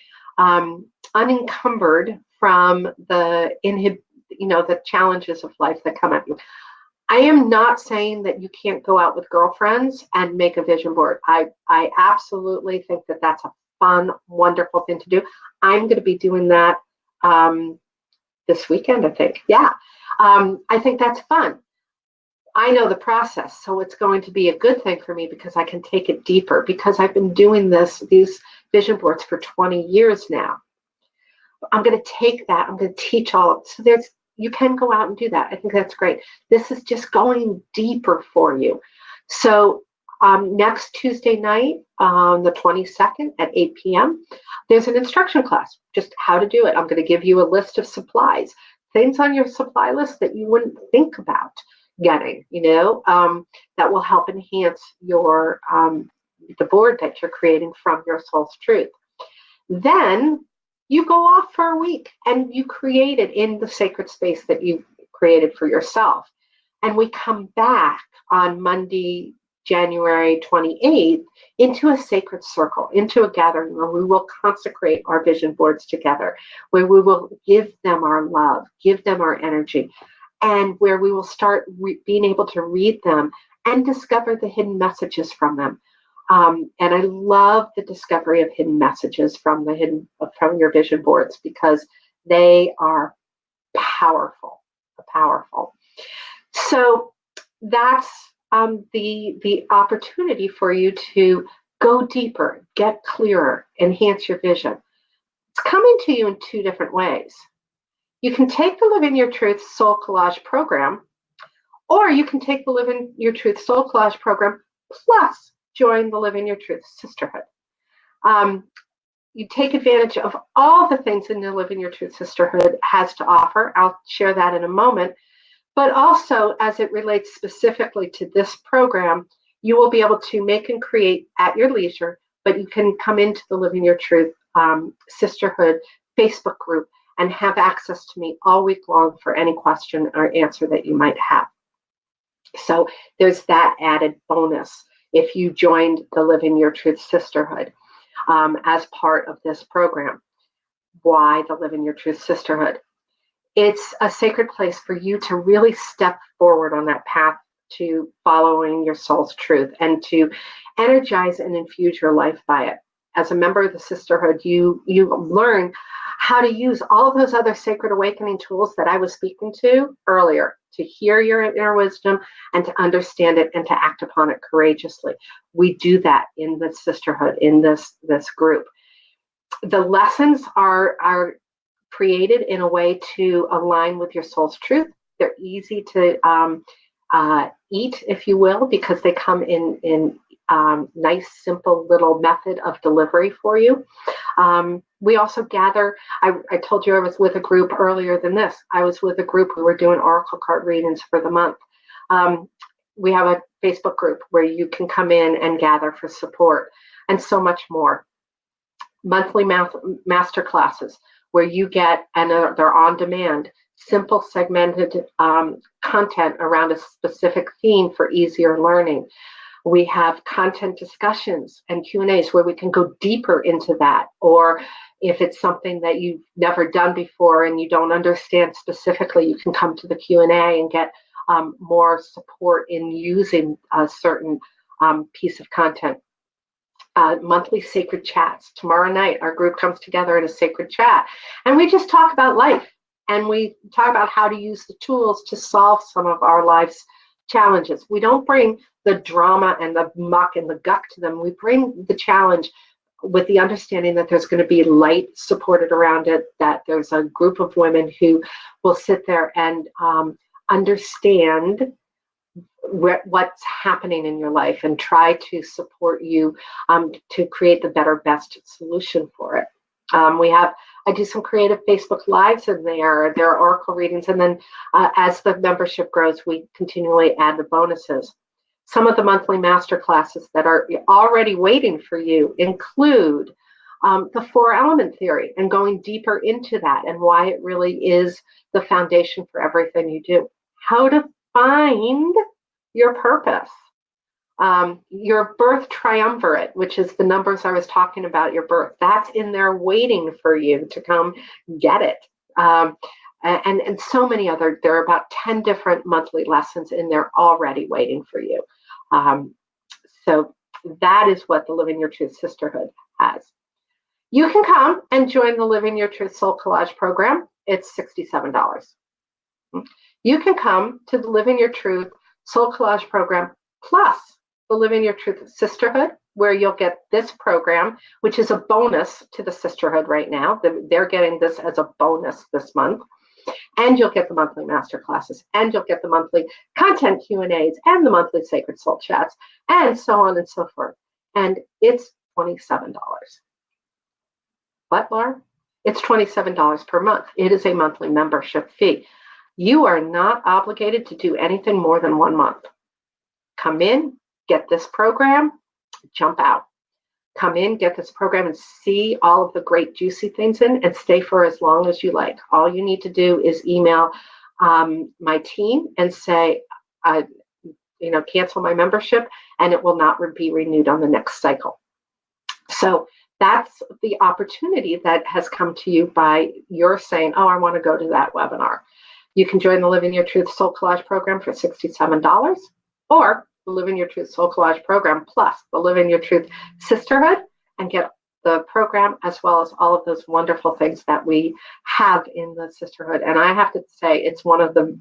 unencumbered from the challenges of life that come at you. I am not saying that you can't go out with girlfriends and make a vision board. I absolutely think that that's a fun, wonderful thing to do. I'm going to be doing that this weekend, I think. Yeah. I think that's fun. I know the process, so it's going to be a good thing for me because I can take it deeper, because I've been doing these vision boards for 20 years now. I'm going to take that. I'm going to teach all of it. So you can go out and do that. I think that's great. This is just going deeper for you. So next Tuesday night, on the 22nd at 8 p.m., there's an instruction class, just how to do it. I'm going to give you a list of supplies, things on your supply list that you wouldn't think about getting, that will help enhance your the board that you're creating from your soul's truth. Then you go off for a week and you create it in the sacred space that you created for yourself. And we come back on Monday, January 28th, into a sacred circle, into a gathering where we will consecrate our vision boards together, where we will give them our love, give them our energy, and where we will start being able to read them and discover the hidden messages from them. And I love the discovery of hidden messages from your vision boards, because they are powerful. So that's the opportunity for you to go deeper, get clearer, enhance your vision. It's coming to you in two different ways. You can take the Living Your Truth Soul Collage program, or you can take the Living Your Truth Soul Collage program plus join the Living Your Truth Sisterhood. You take advantage of all the things in the Living Your Truth Sisterhood has to offer. I'll share that in a moment. But also, as it relates specifically to this program, you will be able to make and create at your leisure, but you can come into the Living Your Truth Sisterhood Facebook group and have access to me all week long for any question or answer that you might have. So there's that added bonus if you joined the Living Your Truth Sisterhood as part of this program. Why the Living Your Truth Sisterhood? It's a sacred place for you to really step forward on that path to following your soul's truth and to energize and infuse your life by it. As a member of the sisterhood, you learn how to use all of those other sacred awakening tools that I was speaking to earlier, to hear your inner wisdom and to understand it and to act upon it courageously. We do that in the sisterhood, in this group. The lessons are created in a way to align with your soul's truth. They're easy to eat, if you will, because they come in nice, simple little method of delivery for you. We also gather. I told you I was with a group earlier than this. I was with a group. We were doing oracle card readings for the month. We have a Facebook group where you can come in and gather for support, and so much more. Monthly master classes where you get, and they're on demand, simple segmented content around a specific theme for easier learning. We have content discussions and Q&As where we can go deeper into that, or if it's something that you've never done before and you don't understand specifically, you can come to the Q&A and get more support in using a certain piece of content. Monthly sacred chats. Tomorrow night, our group comes together in a sacred chat, and we just talk about life, and we talk about how to use the tools to solve some of our life's challenges. We don't bring the drama and the muck and the guck to them. We bring the challenge with the understanding that there's going to be light supported around it, that there's a group of women who will sit there and understand what's happening in your life and try to support you to create the better, best solution for it. I do some creative Facebook Lives in there. There are oracle readings, and then as the membership grows, we continually add the bonuses. Some of the monthly master classes that are already waiting for you include the 4-element theory and going deeper into that and why it really is the foundation for everything you do. How to find your purpose, your birth triumvirate, which is the numbers I was talking about, your birth, that's in there waiting for you to come get it. And so many other, there are about 10 different monthly lessons in there already waiting for you. So that is what the Living Your Truth Sisterhood has. You can come and join the Living Your Truth Soul Collage program. It's $67. You can come to the Living Your Truth Soul Collage program plus the Living Your Truth Sisterhood, where you'll get this program, which is a bonus to the Sisterhood right now. They're getting this as a bonus this month. And you'll get the monthly master classes, and you'll get the monthly content Q&As, and the monthly Sacred Soul chats, and so on and so forth. And it's $27. What, Laura? It's $27 per month. It is a monthly membership fee. You are not obligated to do anything more than 1 month. Come in, get this program, jump out. Come in, get this program, and see all of the great juicy things in, and stay for as long as you like. All you need to do is email my team and say, cancel my membership, and it will not be renewed on the next cycle. So that's the opportunity that has come to you by your saying, oh, I want to go to that webinar. You can join the Living Your Truth Soul Collage program for $67, or the Living Your Truth Soul Collage program plus the Living Your Truth Sisterhood, and get the program as well as all of those wonderful things that we have in the Sisterhood. And I have to say, it's one of the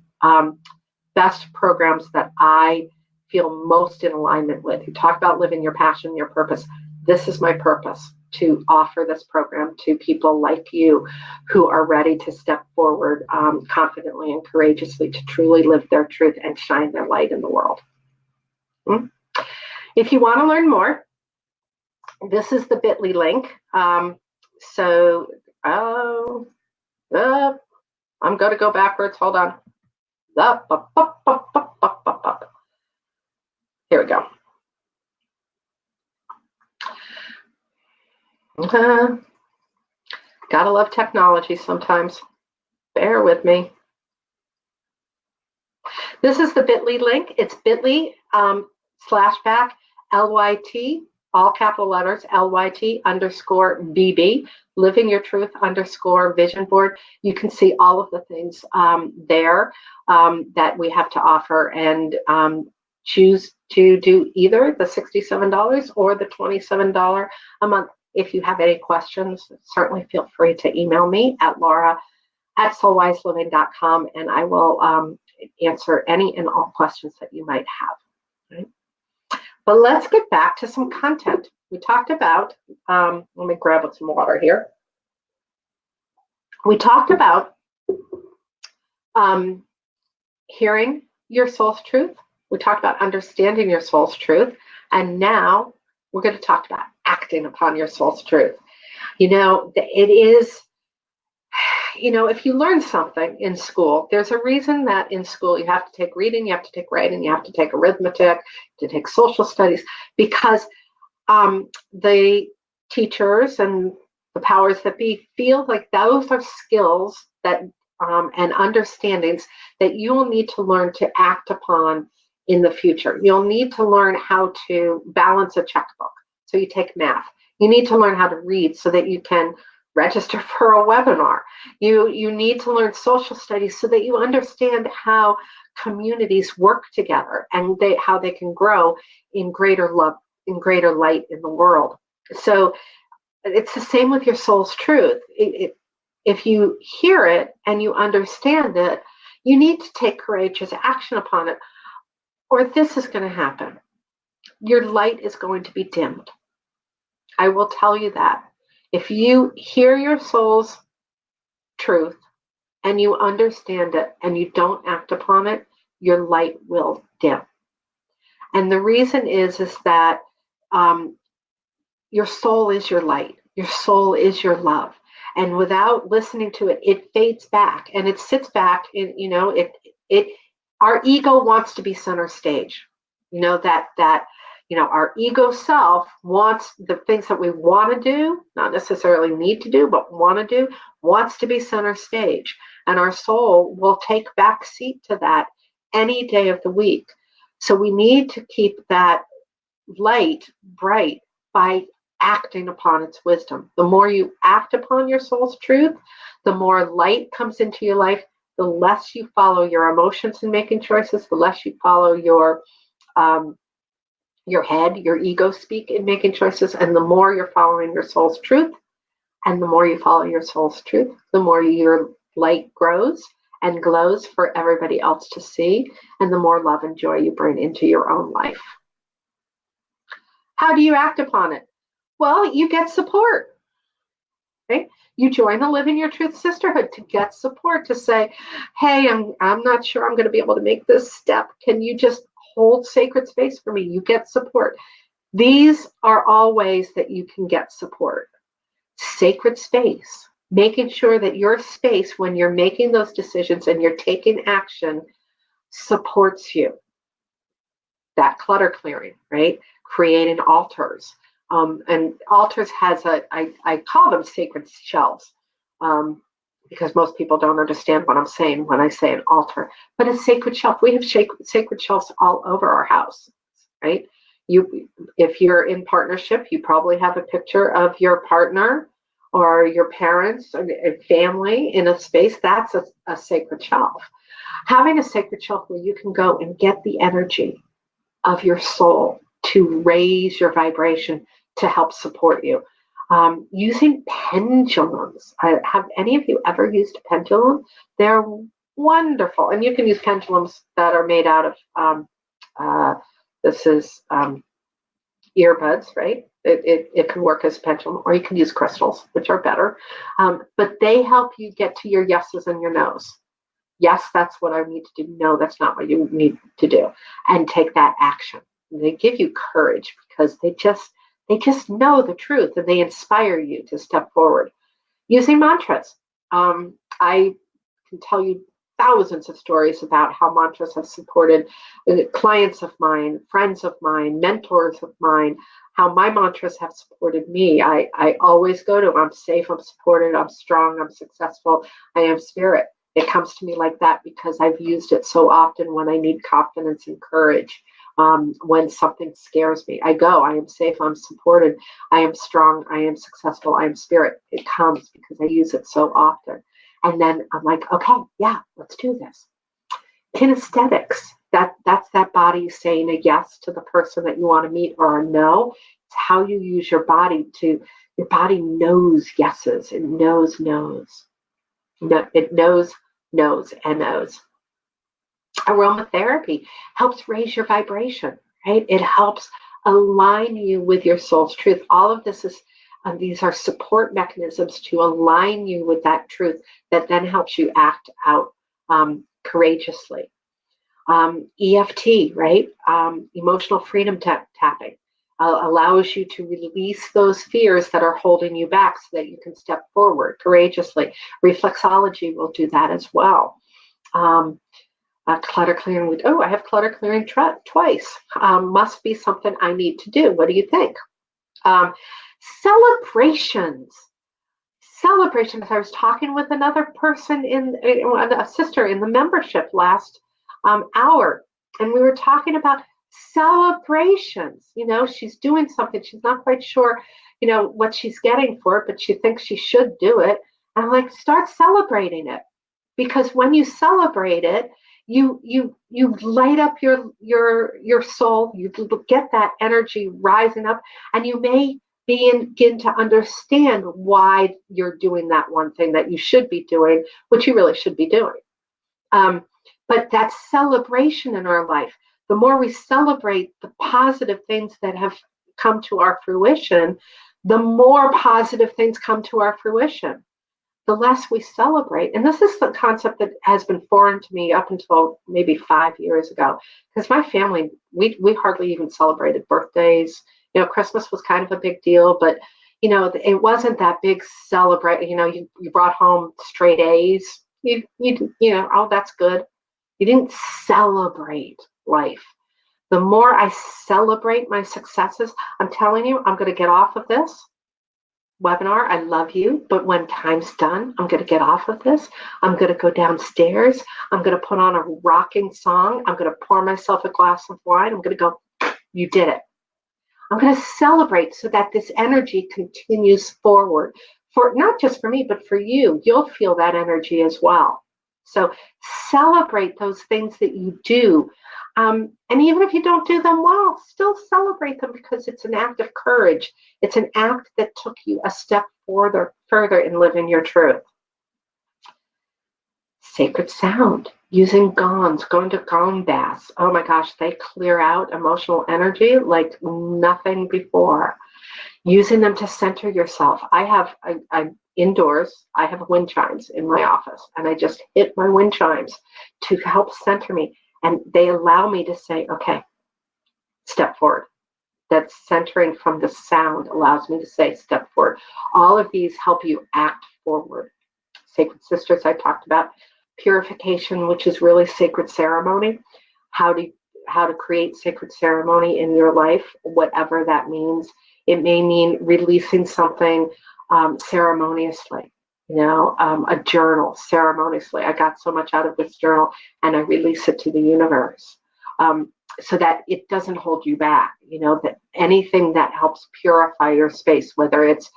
best programs that I feel most in alignment with. You talk about living your passion, your purpose. This is my purpose, to offer this program to people like you who are ready to step forward confidently and courageously to truly live their truth and shine their light in the world. If you want to learn more, this is the bit.ly link. I'm going to go backwards. Hold on. Here we go. Gotta love technology sometimes. Bear with me. This is the bit.ly link. It's bit.ly /back LYT, all capital letters, LYT_BB, Living Your Truth _vision board. You can see all of the things there that we have to offer, and choose to do either the $67 or the $27 a month. If you have any questions, certainly feel free to email me at laura@soulwiseliving.com, and I will answer any and all questions that you might have. Right? But let's get back to some content. We talked about, let me grab some water here. We talked about hearing your soul's truth. We talked about understanding your soul's truth. And now we're going to talk about acting upon your soul's truth. It is, if you learn something in school, there's a reason that in school you have to take reading, you have to take writing, you have to take arithmetic, to take social studies, because the teachers and the powers that be feel like those are skills that and understandings that you will need to learn to act upon in the future. You'll need to learn how to balance a checkbook. So you take math. You need to learn how to read so that you can register for a webinar. You need to learn social studies so that you understand how communities work together and how they can grow in greater love, in greater light in the world. So it's the same with your soul's truth. If you hear it and you understand it, you need to take courageous action upon it, or this is going to happen. Your light is going to be dimmed. I will tell you that. If you hear your soul's truth and you understand it and you don't act upon it, your light will dim. And the reason is that your soul is your light. Your soul is your love. And without listening to it, it fades back and it sits back in, our ego wants to be center stage. Our ego self wants the things that we want to do, not necessarily need to do, but want to do, wants to be center stage. And our soul will take back seat to that any day of the week. So we need to keep that light bright by acting upon its wisdom. The more you act upon your soul's truth, the more light comes into your life, the less you follow your emotions in making choices, the less you follow your head, your ego speak in making choices, and the more you're following your soul's truth, and the more you follow your soul's truth, the more your light grows and glows for everybody else to see, and the more love and joy you bring into your own life. How do you act upon it? Well, you get support. Okay? You join the Living Your Truth Sisterhood to get support, to say, hey, I'm not sure I'm going to be able to make this step. Can you just hold sacred space for me? You get support. These are all ways that you can get support. Sacred space, making sure that your space, when you're making those decisions and you're taking action, supports you. That clutter clearing, right? Creating altars. And altars has I call them sacred shelves, because most people don't understand what I'm saying when I say an altar. But a sacred shelf, we have sacred shelves all over our house, right? If you're in partnership, you probably have a picture of your partner or your parents or family in a space. That's a sacred shelf. Having a sacred shelf where you can go and get the energy of your soul to raise your vibration to help support you. Using pendulums. Have any of you ever used a pendulum? They're wonderful. And you can use pendulums that are made out of, earbuds, right? It can work as a pendulum, or you can use crystals, which are better. But they help you get to your yeses and your nos. Yes, that's what I need to do. No, that's not what you need to do. And take that action. And they give you courage because they just know the truth and they inspire you to step forward. Using mantras. I can tell you thousands of stories about how mantras have supported clients of mine, friends of mine, mentors of mine, how my mantras have supported me. I always go to, I'm safe, I'm supported, I'm strong, I'm successful, I am spirit. It comes to me like that because I've used it so often when I need confidence and courage. When something scares me, I go, I am safe, I'm supported, I am strong, I am successful, I am spirit. It comes because I use it so often. And then I'm like, okay, yeah, let's do this. Kinesthetics, that's that body saying a yes to the person that you want to meet or a no. It's how you use your body your body knows yeses, it knows no's. No, it knows no's and no's. Aromatherapy helps raise your vibration, right? It helps align you with your soul's truth. All of this is, these are support mechanisms to align you with that truth that then helps you act out courageously. EFT, right? Emotional freedom tapping. allows you to release those fears that are holding you back so that you can step forward courageously. Reflexology will do that as well. Clutter clearing. I have clutter clearing twice. Must be something I need to do. What do you think? Celebrations. Celebrations. I was talking with another person a sister in the membership last hour, and we were talking about celebrations. She's doing something. She's not quite sure, what she's getting for it, but she thinks she should do it. And I'm like, start celebrating it, because when you celebrate it, you light up your soul. You get that energy rising up, and you may begin to understand why you're doing that one thing that you should be doing, which you really should be doing. But that celebration in our life, the more we celebrate the positive things that have come to our fruition, the more positive things come to our fruition. The less we celebrate, and this is the concept that has been foreign to me up until maybe 5 years ago, because my family, we hardly even celebrated birthdays. Christmas was kind of a big deal, but it wasn't that big celebrate. You brought home straight A's. Oh, that's good. You didn't celebrate life. The more I celebrate my successes, I'm telling you, I'm going to get off of this webinar. I love you, but when time's done, I'm going to get off of this. I'm going to go downstairs. I'm going to put on a rocking song. I'm going to pour myself a glass of wine. I'm going to go, you did it. I'm going to celebrate so that this energy continues forward, for not just for me, but for you. You'll feel that energy as well. So celebrate those things that you do. And even if you don't do them well, still celebrate them, because it's an act of courage. It's an act that took you a step further in living your truth. Sacred sound, using gongs, going to gong baths. Oh my gosh, they clear out emotional energy like nothing before. Using them to center yourself. I'm indoors. I have wind chimes in my office, and I just hit my wind chimes to help center me. And they allow me to say, okay, step forward. That centering from the sound allows me to say, step forward. All of these help you act forward. Sacred Sisters, I talked about. Purification, which is really sacred ceremony. How to create sacred ceremony in your life, whatever that means. It may mean releasing something ceremoniously. A journal ceremoniously. I got so much out of this journal, and I release it to the universe, so that it doesn't hold you back. That anything that helps purify your space, whether it's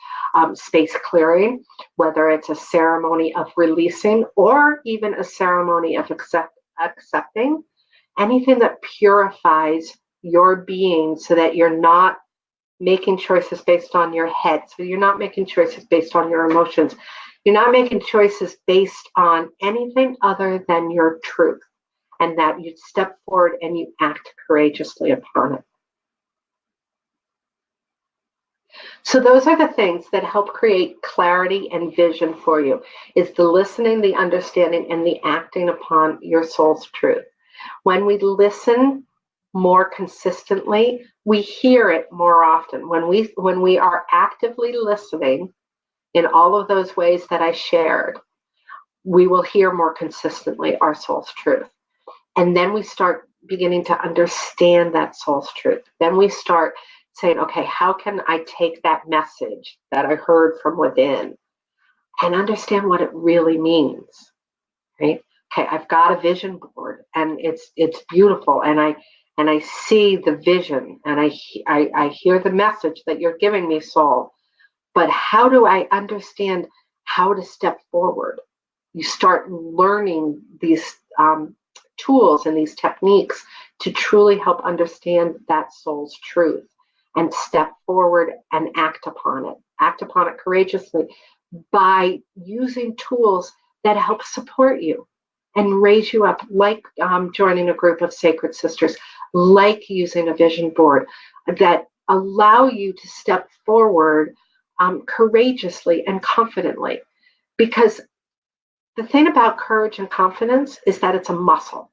space clearing, whether it's a ceremony of releasing, or even a ceremony of accepting, anything that purifies your being, so that you're not making choices based on your head. So you're not making choices based on your emotions. You're not making choices based on anything other than your truth, and that you step forward and you act courageously upon it. So those are the things that help create clarity and vision for you, is the listening, the understanding, and the acting upon your soul's truth. When we listen more consistently, we hear it more often. When we are actively listening in all of those ways that I shared, we will hear more consistently our soul's truth. And then we start beginning to understand that soul's truth. Then we start saying, okay, how can I take that message that I heard from within and understand what it really means, right? Okay, I've got a vision board, and it's beautiful, and I see the vision, and I hear the message that you're giving me, soul. But how do I understand how to step forward? You start learning these tools and these techniques to truly help understand that soul's truth and step forward and act upon it. Act upon it courageously by using tools that help support you and raise you up, like joining a group of sacred sisters, like using a vision board, that allow you to step forward courageously and confidently. Because the thing about courage and confidence is that it's a muscle.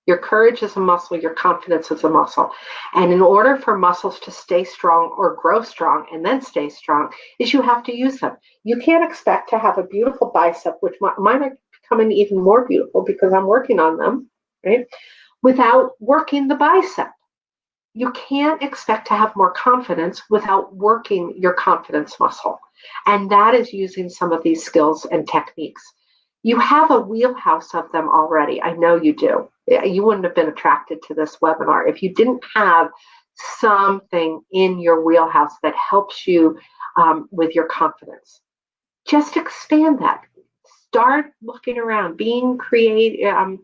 Your courage is a muscle, your confidence is a muscle. And in order for muscles to stay strong or grow strong and then stay strong, is you have to use them. You can't expect to have a beautiful bicep, which mine are becoming even more beautiful because I'm working on them, right? Without working the bicep. You can't expect to have more confidence without working your confidence muscle. And that is using some of these skills and techniques. You have a wheelhouse of them already. I know you do. You wouldn't have been attracted to this webinar if you didn't have something in your wheelhouse that helps you with your confidence. Just expand that. Start looking around, being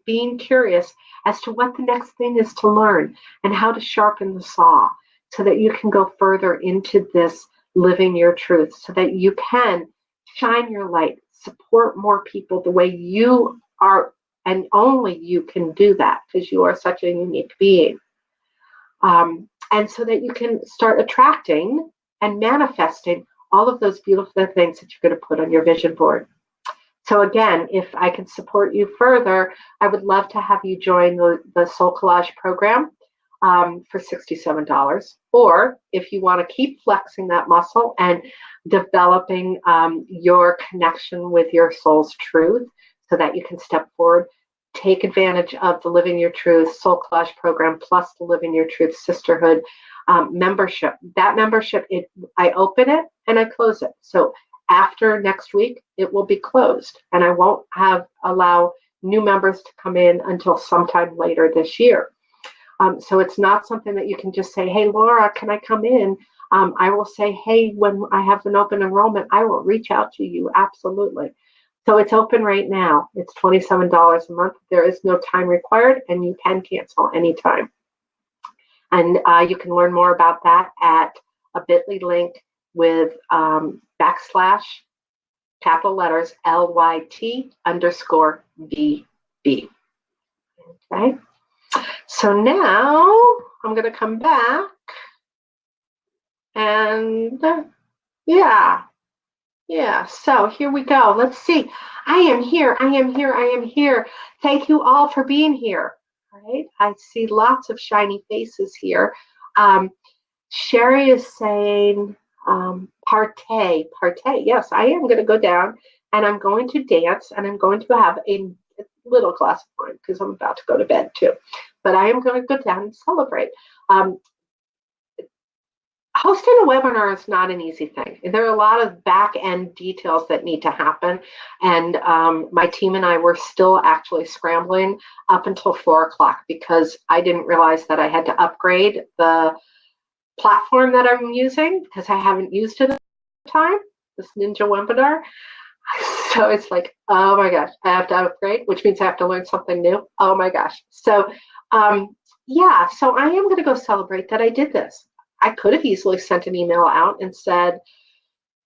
being curious as to what the next thing is to learn and how to sharpen the saw so that you can go further into this living your truth, so that you can shine your light, support more people the way you are, and only you can do that because you are such a unique being. And so that you can start attracting and manifesting all of those beautiful things that you're going to put on your vision board. So again, if I can support you further, I would love to have you join the Soul Collage program for $67. Or if you want to keep flexing that muscle and developing your connection with your soul's truth so that you can step forward, take advantage of the Living Your Truth Soul Collage program plus the Living Your Truth Sisterhood membership. That membership, I open it and I close it. So after next week, it will be closed, and I won't allow new members to come in until sometime later this year. So it's not something that you can just say, hey, Laura, can I come in? I will say, hey, when I have an open enrollment, I will reach out to you. Absolutely. So it's open right now. It's $27 a month. There is no time required, and you can cancel anytime. And you can learn more about that at a bit.ly link with / capital letters LYT_VB. Okay. So now I'm going to come back and yeah. So here we go. Let's see. I am here. Thank you all for being here. All right. I see lots of shiny faces here. Sherry is saying, partay. Yes, I am going to go down and I'm going to dance and I'm going to have a little glass of wine because I'm about to go to bed too. But I am going to go down and celebrate. Hosting a webinar is not an easy thing. There are a lot of back end details that need to happen. And my team and I were still actually scrambling up until 4 o'clock because I didn't realize that I had to upgrade the platform that I'm using because I haven't used it in time, this Ninja webinar. So it's like, oh my gosh, I have to upgrade, which means I have to learn something new. Oh my gosh. So yeah, so I am going to go celebrate that I did this. I could have easily sent an email out and said,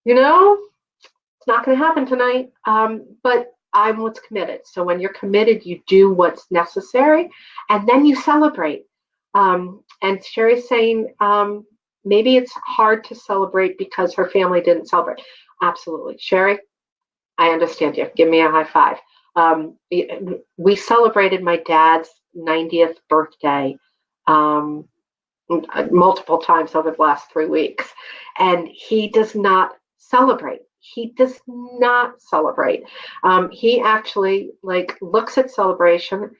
you know, it's not going to happen tonight, but I'm what's committed. So when you're committed, you do what's necessary, and then you celebrate. And Sherry's saying maybe it's hard to celebrate because her family didn't celebrate. Absolutely. Sherry, I understand you. Give me a high five. We celebrated my dad's 90th birthday multiple times over the last 3 weeks, and he does not celebrate. He actually looks at celebration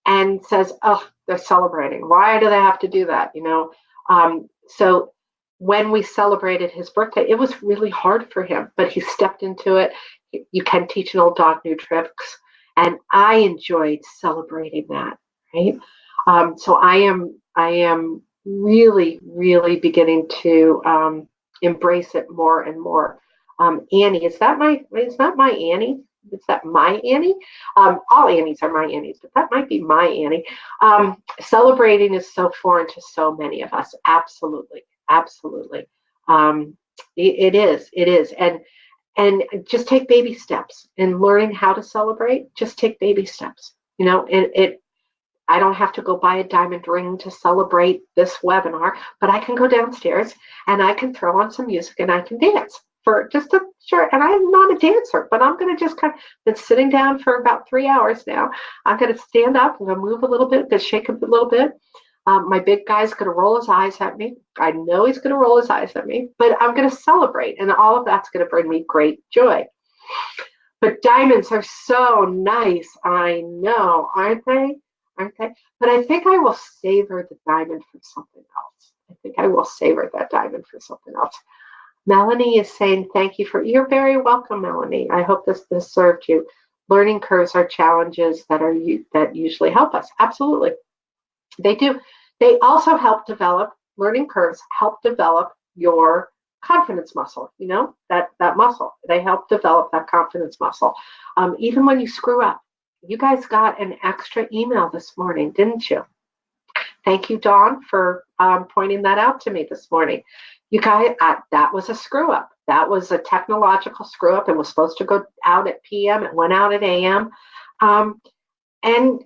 and says, oh, they're celebrating. Why do they have to do that? So when we celebrated his birthday, it was really hard for him, but he stepped into it. You can teach an old dog new tricks. And I enjoyed celebrating that, right? So I am really, really beginning to embrace it more and more. Annie, is that my Annie? Is that my Annie? All Annies are my Annies, but that might be my Annie. Celebrating is so foreign to so many of us. Absolutely. It is. And just take baby steps in learning how to celebrate. Just take baby steps. I don't have to go buy a diamond ring to celebrate this webinar, but I can go downstairs and I can throw on some music and I can dance. for just a short, and I'm not a dancer, but I'm going to just kind of been sitting down for about 3 hours now. I'm going to stand up, I'm going to move a little bit, going to shake a little bit. My big guy's going to roll his eyes at me. I know he's going to roll his eyes at me, but I'm going to celebrate, and all of that's going to bring me great joy. But diamonds are so nice. I know, aren't they? Aren't they? But I think I will savor the diamond for something else. I think I will savor that diamond for something else. Melanie is saying, thank you for, you're very welcome, Melanie. I hope this served you. Learning curves are challenges that usually help us. Absolutely. They do. They also help develop, learning curves help develop your confidence muscle, that muscle. They help develop that confidence muscle. Even when you screw up. You guys got an extra email this morning, didn't you? Thank you, Dawn, for pointing that out to me this morning. You guys, that was a screw up. That was a technological screw up. It was supposed to go out at PM. It went out at AM. And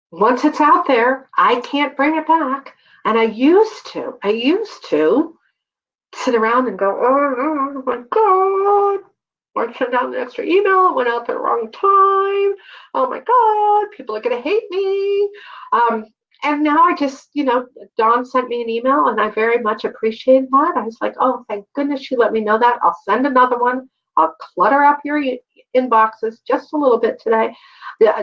once it's out there, I can't bring it back. And I used to sit around and go, oh my God. Or send out an extra email. It went out the wrong time. Oh my God, people are going to hate me. And now I just, Dawn sent me an email and I very much appreciate that. I was like, oh, thank goodness she let me know that. I'll send another one. I'll clutter up your inboxes just a little bit today,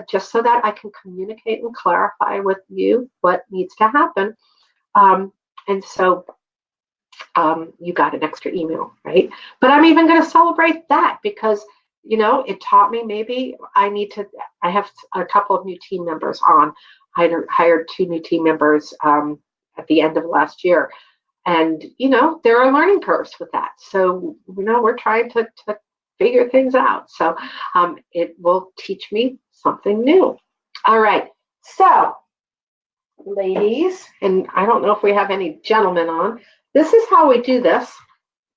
just so that I can communicate and clarify with you what needs to happen. And so you got an extra email, right? But I'm even going to celebrate that because, it taught me maybe I have a couple of new team members on. I hired 2 new team members at the end of last year. And, there are learning curves with that. So, we're trying to figure things out. So it will teach me something new. All right. So, ladies, and I don't know if we have any gentlemen on, this is how we do this.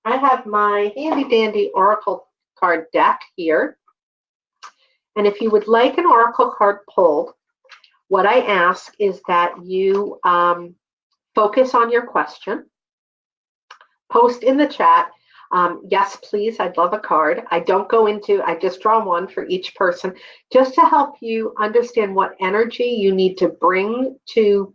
I have my handy dandy Oracle card deck here. And if you would like an Oracle card pulled, what I ask is that you focus on your question, post in the chat, yes, please, I'd love a card. I just draw one for each person just to help you understand what energy you need to bring to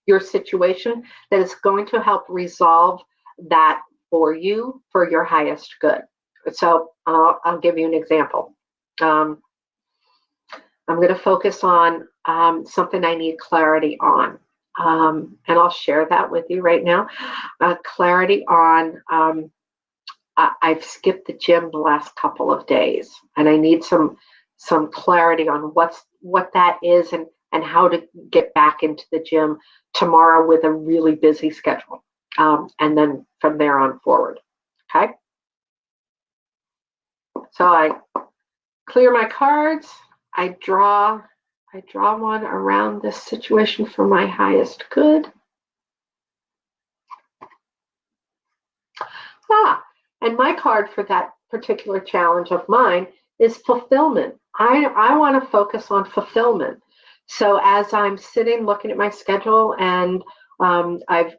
your situation that is going to help resolve that for you for your highest good. So I'll give you an example. I'm going to focus on something I need clarity on. And I'll share that with you right now. Clarity on, I've skipped the gym the last couple of days, and I need some clarity on what that is and how to get back into the gym tomorrow with a really busy schedule. And then from there on forward. Okay. So I clear my cards. I draw one around this situation for my highest good. And my card for that particular challenge of mine is fulfillment. I want to focus on fulfillment. So as I'm sitting looking at my schedule and I've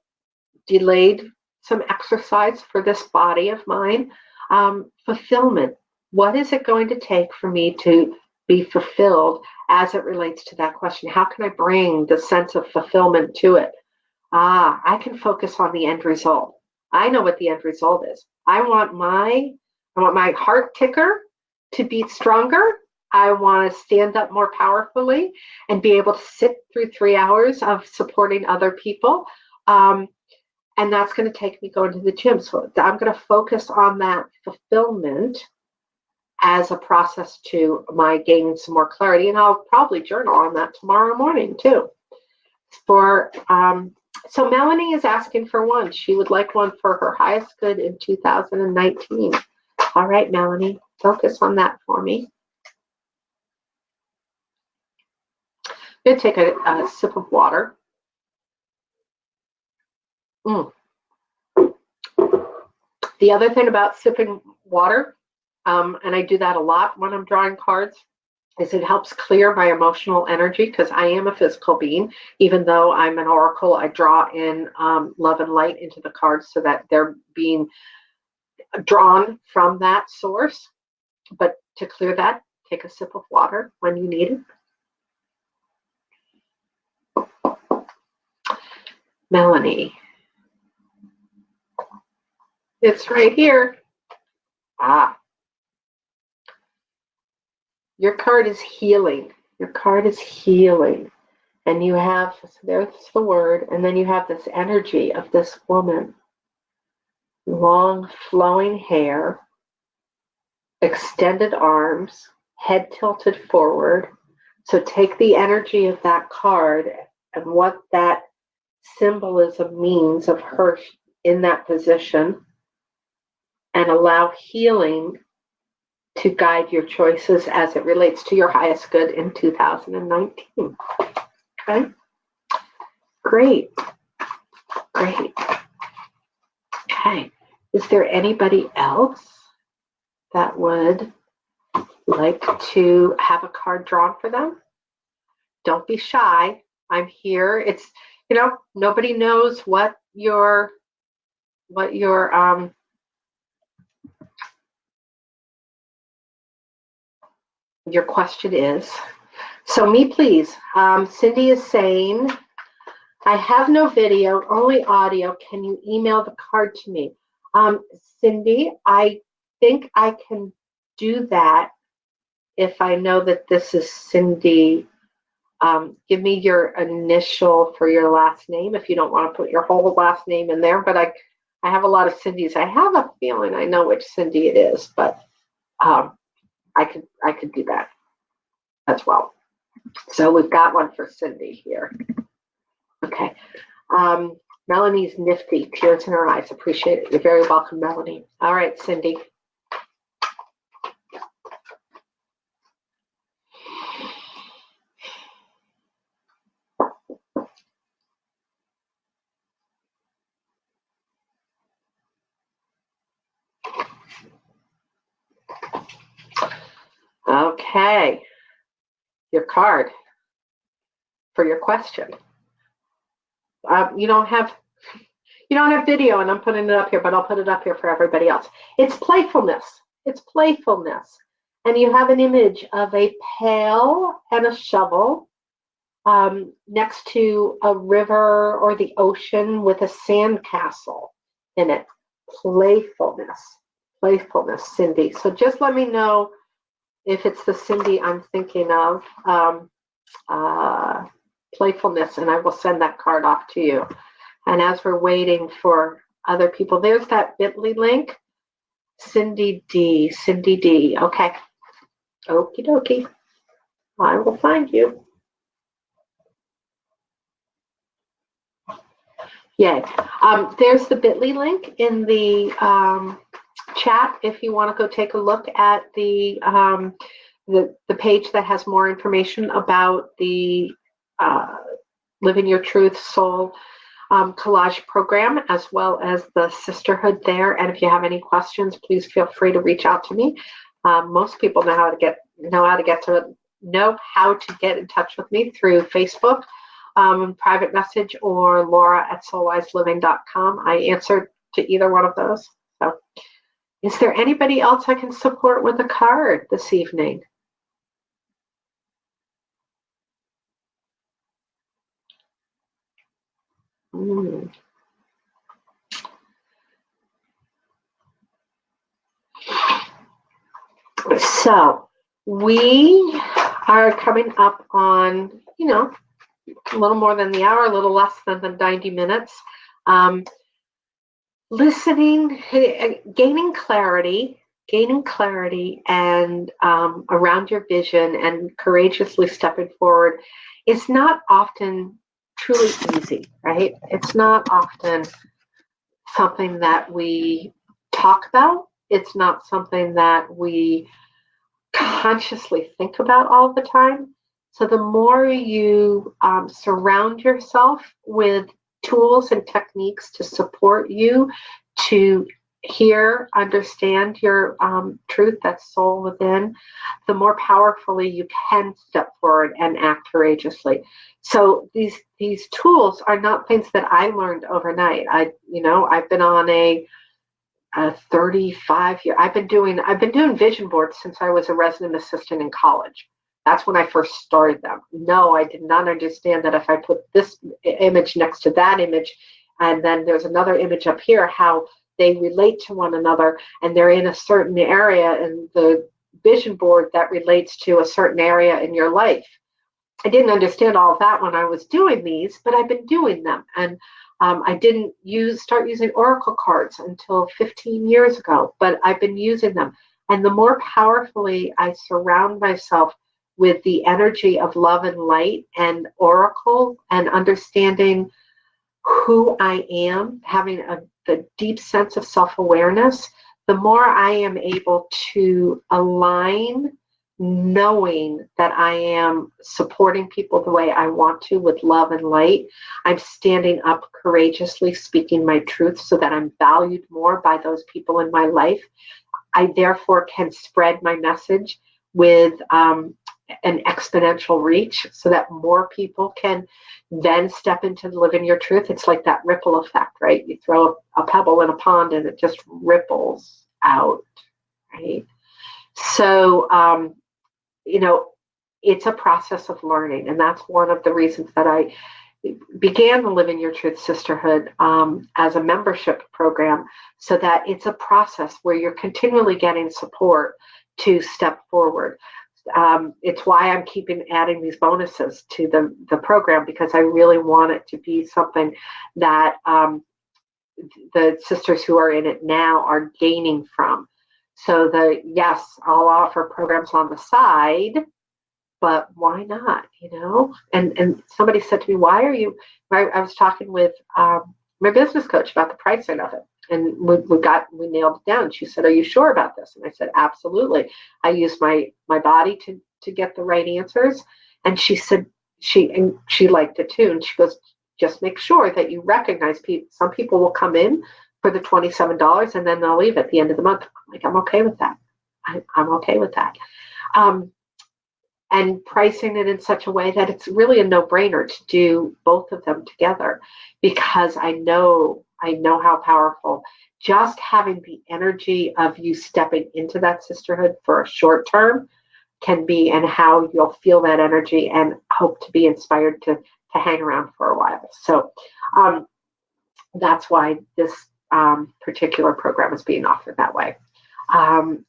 delayed some exercise for this body of mine, fulfillment. What is it going to take for me to be fulfilled as it relates to that question? How can I bring the sense of fulfillment to it? I can focus on the end result. I know what the end result is. I want my heart ticker to beat stronger. I want to stand up more powerfully and be able to sit through 3 hours of supporting other people. And that's going to take me going to the gym. So I'm going to focus on that fulfillment as a process to my gaining some more clarity. And I'll probably journal on that tomorrow morning too. So Melanie is asking for one. She would like one for her highest good in 2019. All right, Melanie, focus on that for me. I'm going to take a sip of water. The other thing about sipping water, and I do that a lot when I'm drawing cards, is it helps clear my emotional energy because I am a physical being. Even though I'm an oracle, I draw in love and light into the cards so that they're being drawn from that source. But to clear that, take a sip of water when you need it. Melanie. It's right here. Ah. Your card is healing. Your card is healing. And you have, so there's the word, and then you have this energy of this woman. Long flowing hair, extended arms, head tilted forward. So take the energy of that card and what that symbolism means of her in that position, and allow healing to guide your choices as it relates to your highest good in 2019. Okay? Great. Great. Okay. Is there anybody else that would like to have a card drawn for them? Don't be shy. I'm here. It's, nobody knows what your question is. So me, please. Cindy is saying, I have no video, only audio. Can you email the card to me? Cindy, I think I can do that if I know that this is Cindy. Give me your initial for your last name if you don't want to put your whole last name in there. But I have a lot of Cindys. I have a feeling I know which Cindy it is, but I could do that as well. So we've got one for Cindy here. Okay. Melanie's nifty. Tears in her eyes. Appreciate it. You're very welcome, Melanie. All right, Cindy. Okay. Your card for your question. You don't have video, and I'm putting it up here, but I'll put it up here for everybody else. It's playfulness. It's playfulness. And you have an image of a pail and a shovel next to a river or the ocean with a sand castle in it. Playfulness. Playfulness, Cindy. So just let me know if it's the Cindy I'm thinking of. Playfulness, and I will send that card off to you. And as we're waiting for other people, there's that bit.ly link. Cindy D. Okay. Okie dokie. I will find you. Yay. There's the bit.ly link in the chat if you want to go take a look at the page that has more information about the Living Your Truth Soul collage program, as well as the sisterhood there. And if you have any questions, please feel free to reach out to me. Most people know how to get in touch with me through Facebook, private message, or Laura@soulwiseliving.com. I answer to either one of those. So, is there anybody else I can support with a card this evening? So we are coming up on, a little more than the hour, a little less than the 90 minutes. Listening, gaining clarity and around your vision and courageously stepping forward is not often truly easy, right? It's not often something that we talk about. It's not something that we consciously think about all the time. So the more you surround yourself with tools and techniques to support you to hear, understand your truth, that soul within, the more powerfully you can step forward and act courageously. So these tools are not things that I learned overnight. I've been on a 35 years. I've been doing vision boards since I was a resident assistant in college. That's when I first started them. No, I did not understand that if I put this image next to that image, and then there's another image up here, how they relate to one another, and they're in a certain area in the vision board that relates to a certain area in your life. I didn't understand all of that when I was doing these, but I've been doing them. And I didn't start using oracle cards until 15 years ago, but I've been using them. And the more powerfully I surround myself with the energy of love and light and oracle and understanding who I am, having the deep sense of self-awareness, the more I am able to align, knowing that I am supporting people the way I want to with love and light. I'm standing up courageously, speaking my truth so that I'm valued more by those people in my life. I therefore can spread my message with an exponential reach so that more people can then step into living your truth. It's like that ripple effect, right? You throw a pebble in a pond and it just ripples out, right? So, it's a process of learning. And that's one of the reasons that I began the Living Your Truth Sisterhood as a membership program, so that it's a process where you're continually getting support to step forward. It's why I'm adding these bonuses to the program, because I really want it to be something that the sisters who are in it now are gaining from. So yes, I'll offer programs on the side, but why not, And somebody said to me, why are you, I was talking with my business coach about the pricing of it. And we nailed it down. She said, are you sure about this? And I said, absolutely. I use my body to get the right answers. And she said, she liked it too. And she goes, just make sure that you recognize some people will come in for the $27 and then they'll leave at the end of the month. I'm like, I'm okay with that. I'm okay with that. And pricing it in such a way that it's really a no-brainer to do both of them together, because I know how powerful just having the energy of you stepping into that sisterhood for a short term can be, and how you'll feel that energy and hope to be inspired to hang around for a while. So that's why this particular program is being offered that way.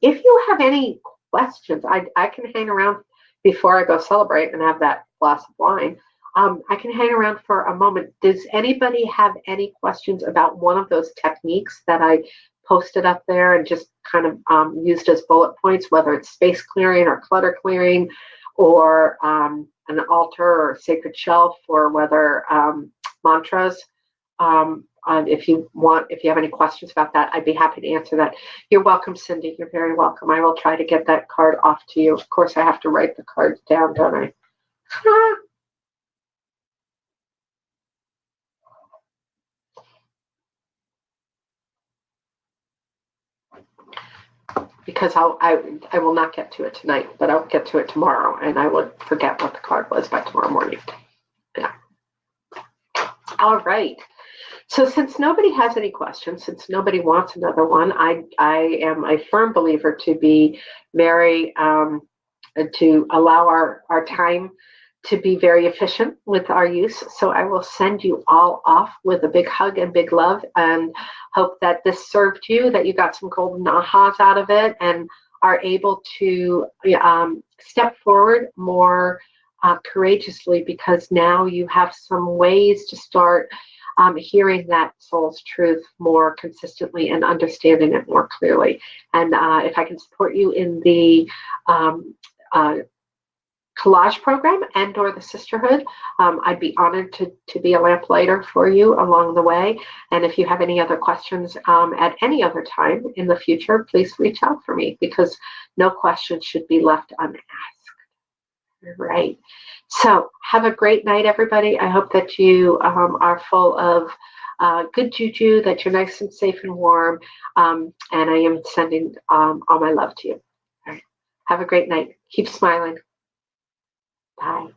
If you have any questions, I can hang around before I go celebrate and have that glass of wine. I can hang around for a moment. Does anybody have any questions about one of those techniques that I posted up there and just kind of used as bullet points, whether it's space clearing or clutter clearing, or an altar or sacred shelf, or whether mantras? If you have any questions about that, I'd be happy to answer that. You're welcome, Cindy. You're very welcome. I will try to get that card off to you. Of course, I have to write the cards down, don't I? Because I will not get to it tonight, but I'll get to it tomorrow, and I will forget what the card was by tomorrow morning. Yeah. All right. So since nobody has any questions, since nobody wants another one, I am a firm believer to be very, to allow our time to be very efficient with our use. So I will send you all off with a big hug and big love, and hope that this served you, that you got some golden ahas out of it, and are able to step forward more courageously, because now you have some ways to start hearing that soul's truth more consistently and understanding it more clearly. And if I can support you in the collage program and or the sisterhood, I'd be honored to be a lamplighter for you along the way. And if you have any other questions at any other time in the future, please reach out for me, because no question should be left unasked. Right. So have a great night, everybody. I hope that you are full of good juju, that you're nice and safe and warm. And I am sending all my love to you. All right. Have a great night. Keep smiling. Bye.